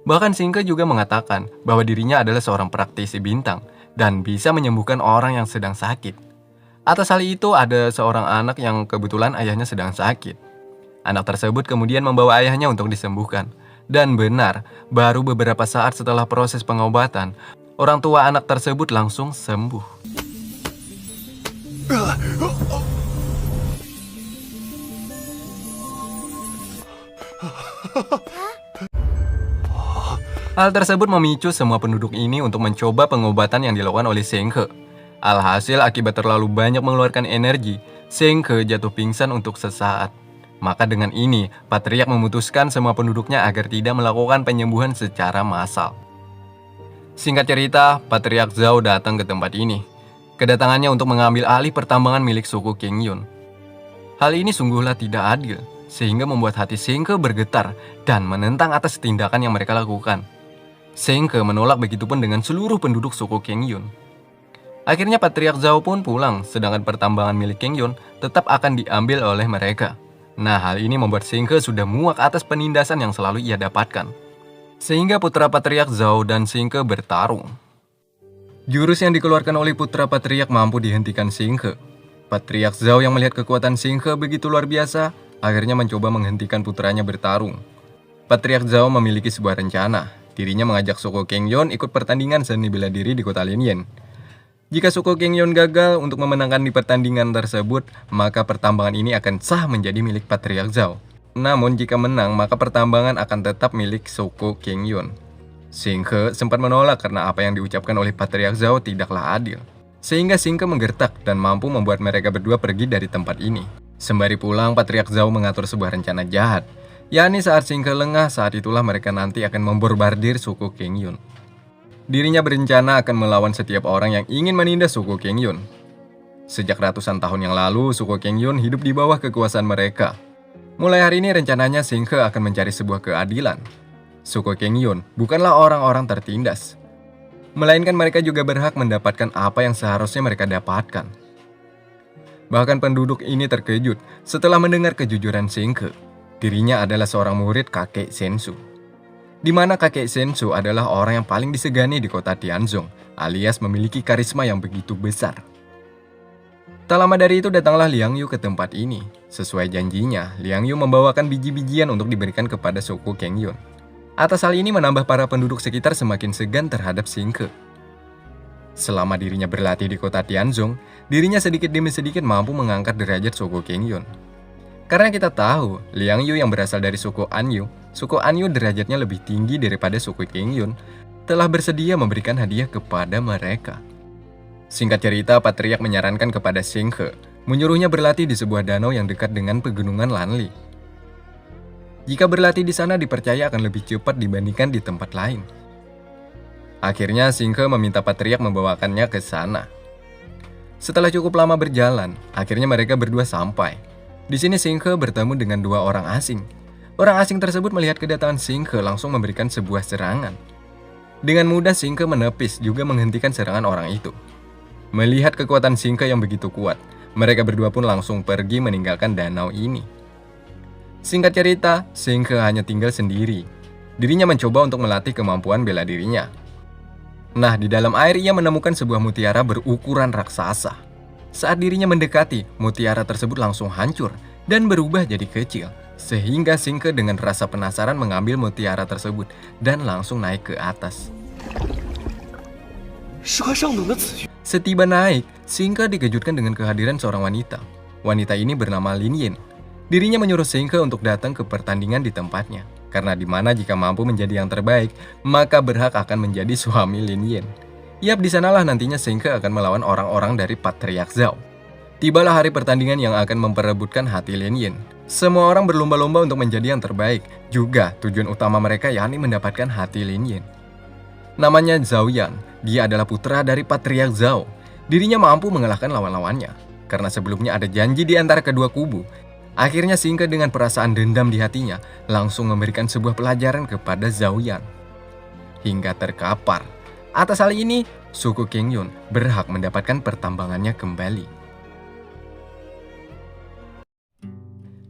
Bahkan Xingke juga mengatakan bahwa dirinya adalah seorang praktisi bintang dan bisa menyembuhkan orang yang sedang sakit. Atas hal itu ada seorang anak yang kebetulan ayahnya sedang sakit. Anak tersebut kemudian membawa ayahnya untuk disembuhkan. Dan benar, baru beberapa saat setelah proses pengobatan, orang tua anak tersebut langsung sembuh. Hal tersebut memicu semua penduduk ini untuk mencoba pengobatan yang dilakukan oleh Xingke. Alhasil akibat terlalu banyak mengeluarkan energi, Xingke jatuh pingsan untuk sesaat. Maka dengan ini, Patriark memutuskan semua penduduknya agar tidak melakukan penyembuhan secara massal. Singkat cerita, Patriark Zhao datang ke tempat ini. Kedatangannya untuk mengambil alih pertambangan milik suku Qingyun. Hal ini sungguhlah tidak adil, sehingga membuat hati Xingke bergetar dan menentang atas tindakan yang mereka lakukan. Xingke menolak, begitupun dengan seluruh penduduk suku Qingyun. Akhirnya Patriark Zhao pun pulang, sedangkan pertambangan milik Qingyun tetap akan diambil oleh mereka. Nah, hal ini membuat Xingke sudah muak atas penindasan yang selalu ia dapatkan. Sehingga putra Patriark Zhao dan Xingke bertarung. Jurus yang dikeluarkan oleh putra Patriark mampu dihentikan Xingke. Patriark Zhao yang melihat kekuatan Xingke begitu luar biasa, akhirnya mencoba menghentikan putranya bertarung. Patriark Zhao memiliki sebuah rencana. Dirinya mengajak suku Qingyun ikut pertandingan seni bela diri di kota Linyan. Jika suku Qingyun gagal untuk memenangkan di pertandingan tersebut, maka pertambangan ini akan sah menjadi milik Patriark Zhao. Namun jika menang, maka pertambangan akan tetap milik suku Qingyun. Xingke sempat menolak karena apa yang diucapkan oleh Patriark Zhao tidaklah adil. Sehingga Xingke menggertak dan mampu membuat mereka berdua pergi dari tempat ini. Sembari pulang, Patriark Zhao mengatur sebuah rencana jahat. yakni saat Xingke lengah, saat itulah mereka nanti akan memborbardir suku Qingyun. Dirinya berencana akan melawan setiap orang yang ingin menindas suku Qingyun. Sejak ratusan tahun yang lalu, suku Qingyun hidup di bawah kekuasaan mereka. Mulai hari ini rencananya Xingke akan mencari sebuah keadilan. Suku Qingyun bukanlah orang-orang tertindas. melainkan mereka juga berhak mendapatkan apa yang seharusnya mereka dapatkan. Bahkan penduduk ini terkejut setelah mendengar kejujuran Xingke. Dirinya adalah seorang murid kakek Sensu, di mana kakek Sensu adalah orang yang paling disegani di kota Tianzong, alias memiliki karisma yang begitu besar. Tak lama dari itu datanglah Liang Yu ke tempat ini. Sesuai janjinya, Liang Yu membawakan biji-bijian untuk diberikan kepada suku Kengyun. Atas hal ini menambah para penduduk sekitar semakin segan terhadap Xingke. Selama dirinya berlatih di kota Tianzong, dirinya sedikit demi sedikit mampu mengangkat derajat suku Kengyun. Karena kita tahu, Liang Yu yang berasal dari suku Anyu derajatnya lebih tinggi daripada suku Kengyun, telah bersedia memberikan hadiah kepada mereka. Singkat cerita, Patriark menyarankan kepada Xingke, menyuruhnya berlatih di sebuah danau yang dekat dengan pegunungan Lanli. Jika berlatih di sana dipercaya akan lebih cepat dibandingkan di tempat lain. Akhirnya Xingke meminta Patriark membawakannya ke sana. Setelah cukup lama berjalan, akhirnya mereka berdua sampai. Di sini Xingke bertemu dengan dua orang asing. Orang asing tersebut melihat kedatangan Xingke langsung memberikan sebuah serangan. Dengan mudah Xingke menepis juga menghentikan serangan orang itu. Melihat kekuatan Xingke yang begitu kuat, mereka berdua pun langsung pergi meninggalkan danau ini. Singkat cerita, Xingke hanya tinggal sendiri. Dirinya mencoba untuk melatih kemampuan bela dirinya. Nah, di dalam air ia menemukan sebuah mutiara berukuran raksasa. Saat dirinya mendekati, mutiara tersebut langsung hancur dan berubah jadi kecil. Sehingga Xingke dengan rasa penasaran mengambil mutiara tersebut dan langsung naik ke atas. Setiba naik, Xingke dikejutkan dengan kehadiran seorang wanita. Wanita ini bernama Lin Yin. Dirinya menyuruh Xingke untuk datang ke pertandingan di tempatnya. Karena di mana jika mampu menjadi yang terbaik, maka berhak akan menjadi suami Lin Yin. Yap, di sanalah nantinya Xingke akan melawan orang-orang dari Patriark Zhao. Tibalah hari pertandingan yang akan memperebutkan hati Lin Yin. Semua orang berlomba-lomba untuk menjadi yang terbaik. Juga tujuan utama mereka yakni mendapatkan hati Lin Yin. Namanya Zhao Yan. Dia adalah putra dari Patriark Zhao. Dirinya mampu mengalahkan lawan-lawannya. Karena sebelumnya ada janji di antara kedua kubu. Akhirnya Xingke dengan perasaan dendam di hatinya langsung memberikan sebuah pelajaran kepada Zhao Yan. Hingga terkapar. Atas hal ini, suku Kengyun berhak mendapatkan pertambangannya kembali.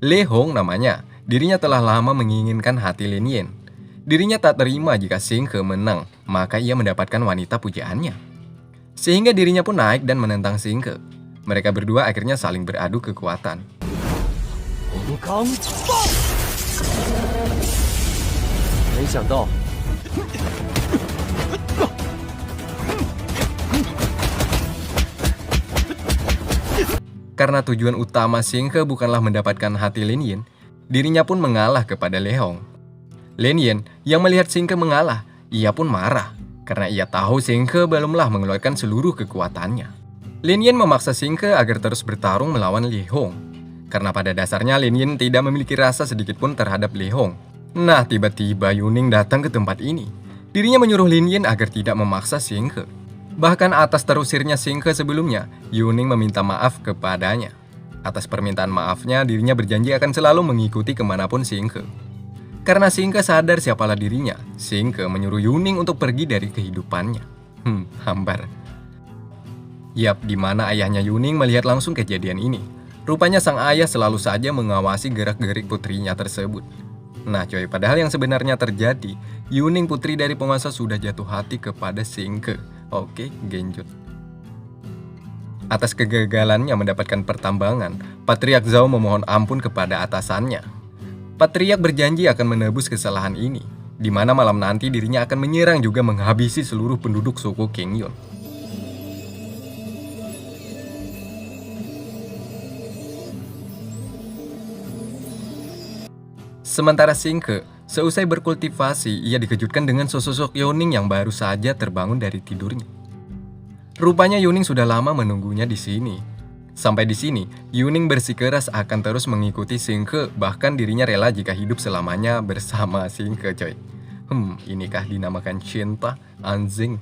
Le Hong namanya. Dirinya telah lama menginginkan hati Lin Yin. Dirinya tak terima jika Xingke menang, maka ia mendapatkan wanita pujaannya. Sehingga dirinya pun naik dan menentang Xingke. Mereka berdua akhirnya saling beradu kekuatan. Karena tujuan utama Xingke bukanlah mendapatkan hati Lin Yin, dirinya pun mengalah kepada Le Hong. Lin Yin yang melihat Xingke mengalah, ia pun marah karena ia tahu Xingke belumlah mengeluarkan seluruh kekuatannya. Lin Yin memaksa Xingke agar terus bertarung melawan Le Hong. Karena pada dasarnya Lin Yin tidak memiliki rasa sedikitpun terhadap Le Hong. Nah, tiba-tiba Yuning datang ke tempat ini. Dirinya menyuruh Lin Yin agar tidak memaksa Xingke. Bahkan atas terusirnya Xingke sebelumnya, Yuning meminta maaf kepadanya. Atas permintaan maafnya, dirinya berjanji akan selalu mengikuti kemanapun Xingke. Karena Xingke sadar siapalah dirinya, Xingke menyuruh Yuning untuk pergi dari kehidupannya. Hambar. Yap, di mana ayahnya Yuning melihat langsung kejadian ini. Rupanya sang ayah selalu saja mengawasi gerak-gerik putrinya tersebut. Nah coy, padahal yang sebenarnya terjadi, Yuning putri dari penguasa sudah jatuh hati kepada Xingke. Oke, genjot. Atas kegagalannya mendapatkan pertambangan, Patriark Zhao memohon ampun kepada atasannya. Patriark berjanji akan menebus kesalahan ini, di mana malam nanti dirinya akan menyerang juga menghabisi seluruh penduduk suku Kengyun. Sementara Xingke, seusai berkultivasi, ia dikejutkan dengan sosok Yuning yang baru saja terbangun dari tidurnya. Rupanya Yuning sudah lama menunggunya di sini. Sampai di sini, Yuning bersikeras akan terus mengikuti Xingke, bahkan dirinya rela jika hidup selamanya bersama Xingke, coy. Inikah dinamakan cinta, anjing?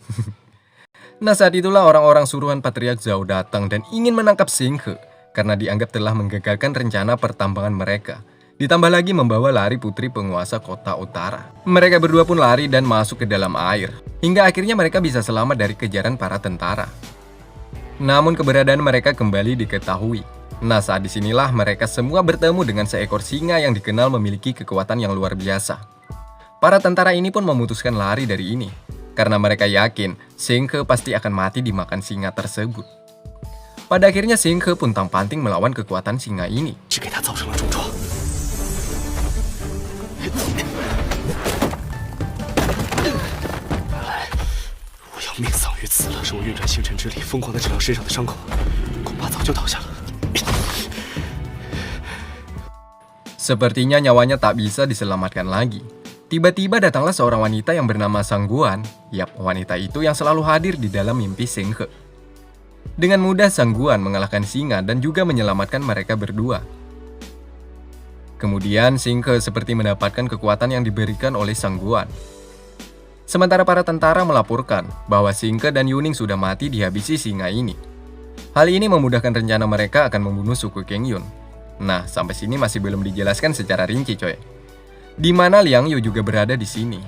Nah, saat itulah orang-orang suruhan Patriark Zhao datang dan ingin menangkap Xingke, karena dianggap telah menggagalkan rencana pertambangan mereka. Ditambah lagi membawa lari putri penguasa kota utara. Mereka berdua pun lari dan masuk ke dalam air, hingga akhirnya mereka bisa selamat dari kejaran para tentara. Namun keberadaan mereka kembali diketahui. Nah, saat disinilah mereka semua bertemu dengan seekor singa yang dikenal memiliki kekuatan yang luar biasa. Para tentara ini pun memutuskan lari dari ini, karena mereka yakin Xingke pasti akan mati dimakan singa tersebut. Pada akhirnya Xingke puntang-panting melawan kekuatan singa ini. 只给他造成了重创。原来我要命丧于此了。是我运转星辰之力，疯狂的治疗身上的伤口，恐怕早就倒下了。 Sepertinya nyawanya tak bisa diselamatkan lagi. Tiba-tiba datanglah seorang wanita yang bernama Sangguan. Yap, wanita itu yang selalu hadir di dalam mimpi Xingke. Dengan mudah Sangguan mengalahkan singa dan juga menyelamatkan mereka berdua. Kemudian Xingke seperti mendapatkan kekuatan yang diberikan oleh Sangguan. Sementara para tentara melaporkan bahwa Xingke dan Yuning sudah mati dihabisi singa ini. Hal ini memudahkan rencana mereka akan membunuh suku Kengyun. Nah, sampai sini masih belum dijelaskan secara rinci, coy. Di mana Liang Yu juga berada di sini.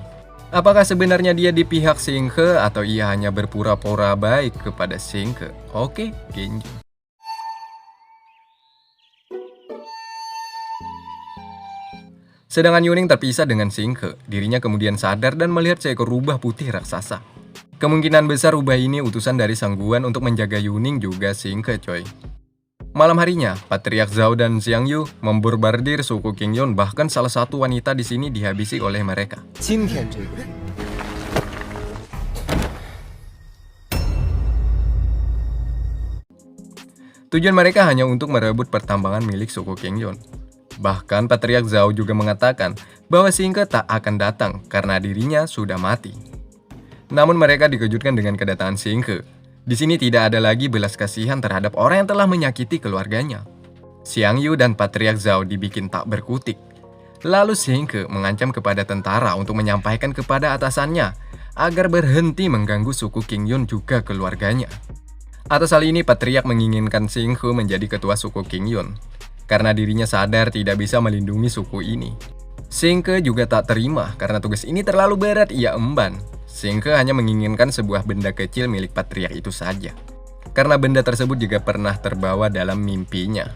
Apakah sebenarnya dia di pihak Xingke atau ia hanya berpura-pura baik kepada Xingke? Oke, Genji. Sedangkan Yuning terpisah dengan Xingke. Dirinya kemudian sadar dan melihat seekor rubah putih raksasa. Kemungkinan besar rubah ini utusan dari Sangguan untuk menjaga Yuning juga Xingke, coy. Malam harinya, Patriark Zhao dan Xiang Yu memborbardir suku Kengyun, bahkan salah satu wanita di sini dihabisi oleh mereka. Tujuan mereka hanya untuk merebut pertambangan milik suku Kengyun. Bahkan Patriark Zhao juga mengatakan bahwa Xingke tak akan datang karena dirinya sudah mati. Namun mereka dikejutkan dengan kedatangan Xingke. Di sini tidak ada lagi belas kasihan terhadap orang yang telah menyakiti keluarganya. Xiang Yu dan Patriark Zhao dibikin tak berkutik. Lalu Xingke mengancam kepada tentara untuk menyampaikan kepada atasannya agar berhenti mengganggu suku Kengyun juga keluarganya. Atas hal ini Patriark menginginkan Xingke menjadi ketua suku Kengyun, karena dirinya sadar tidak bisa melindungi suku ini. Xingke juga tak terima karena tugas ini terlalu berat ia emban. Xingke hanya menginginkan sebuah benda kecil milik Patriark itu saja, karena benda tersebut juga pernah terbawa dalam mimpinya.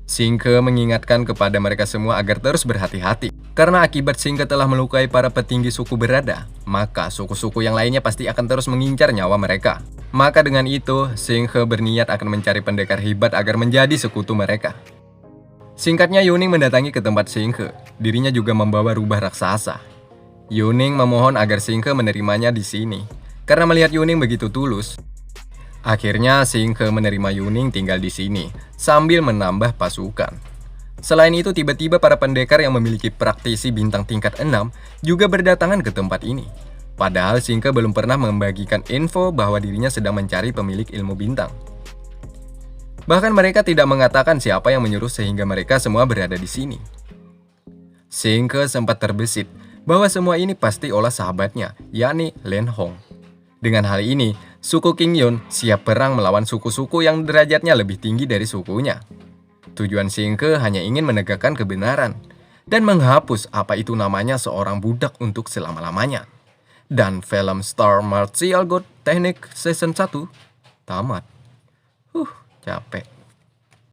Xingke mengingatkan kepada mereka semua agar terus berhati-hati, karena akibat Xingke telah melukai para petinggi suku berada, maka suku-suku yang lainnya pasti akan terus mengincar nyawa mereka. Maka dengan itu, Xingke berniat akan mencari pendekar hebat agar menjadi sekutu mereka. Singkatnya, Yuning mendatangi ke tempat Xingke. Dirinya juga membawa rubah raksasa. Yuning memohon agar Xingke menerimanya di sini, karena melihat Yuning begitu tulus. Akhirnya Xingke menerima Yuning tinggal di sini, sambil menambah pasukan. Selain itu, tiba-tiba para pendekar yang memiliki praktisi bintang tingkat 6 juga berdatangan ke tempat ini. Padahal Xingke belum pernah membagikan info bahwa dirinya sedang mencari pemilik ilmu bintang. Bahkan mereka tidak mengatakan siapa yang menyuruh sehingga mereka semua berada di sini. Xingke sempat terbesit bahwa semua ini pasti olah sahabatnya, yakni Len Hong. Dengan hal ini, suku Kengyun siap perang melawan suku-suku yang derajatnya lebih tinggi dari sukunya. Tujuan Xingke hanya ingin menegakkan kebenaran dan menghapus apa itu namanya seorang budak untuk selama-lamanya. Dan film Star Martial God Technique Season 1 tamat. Capek.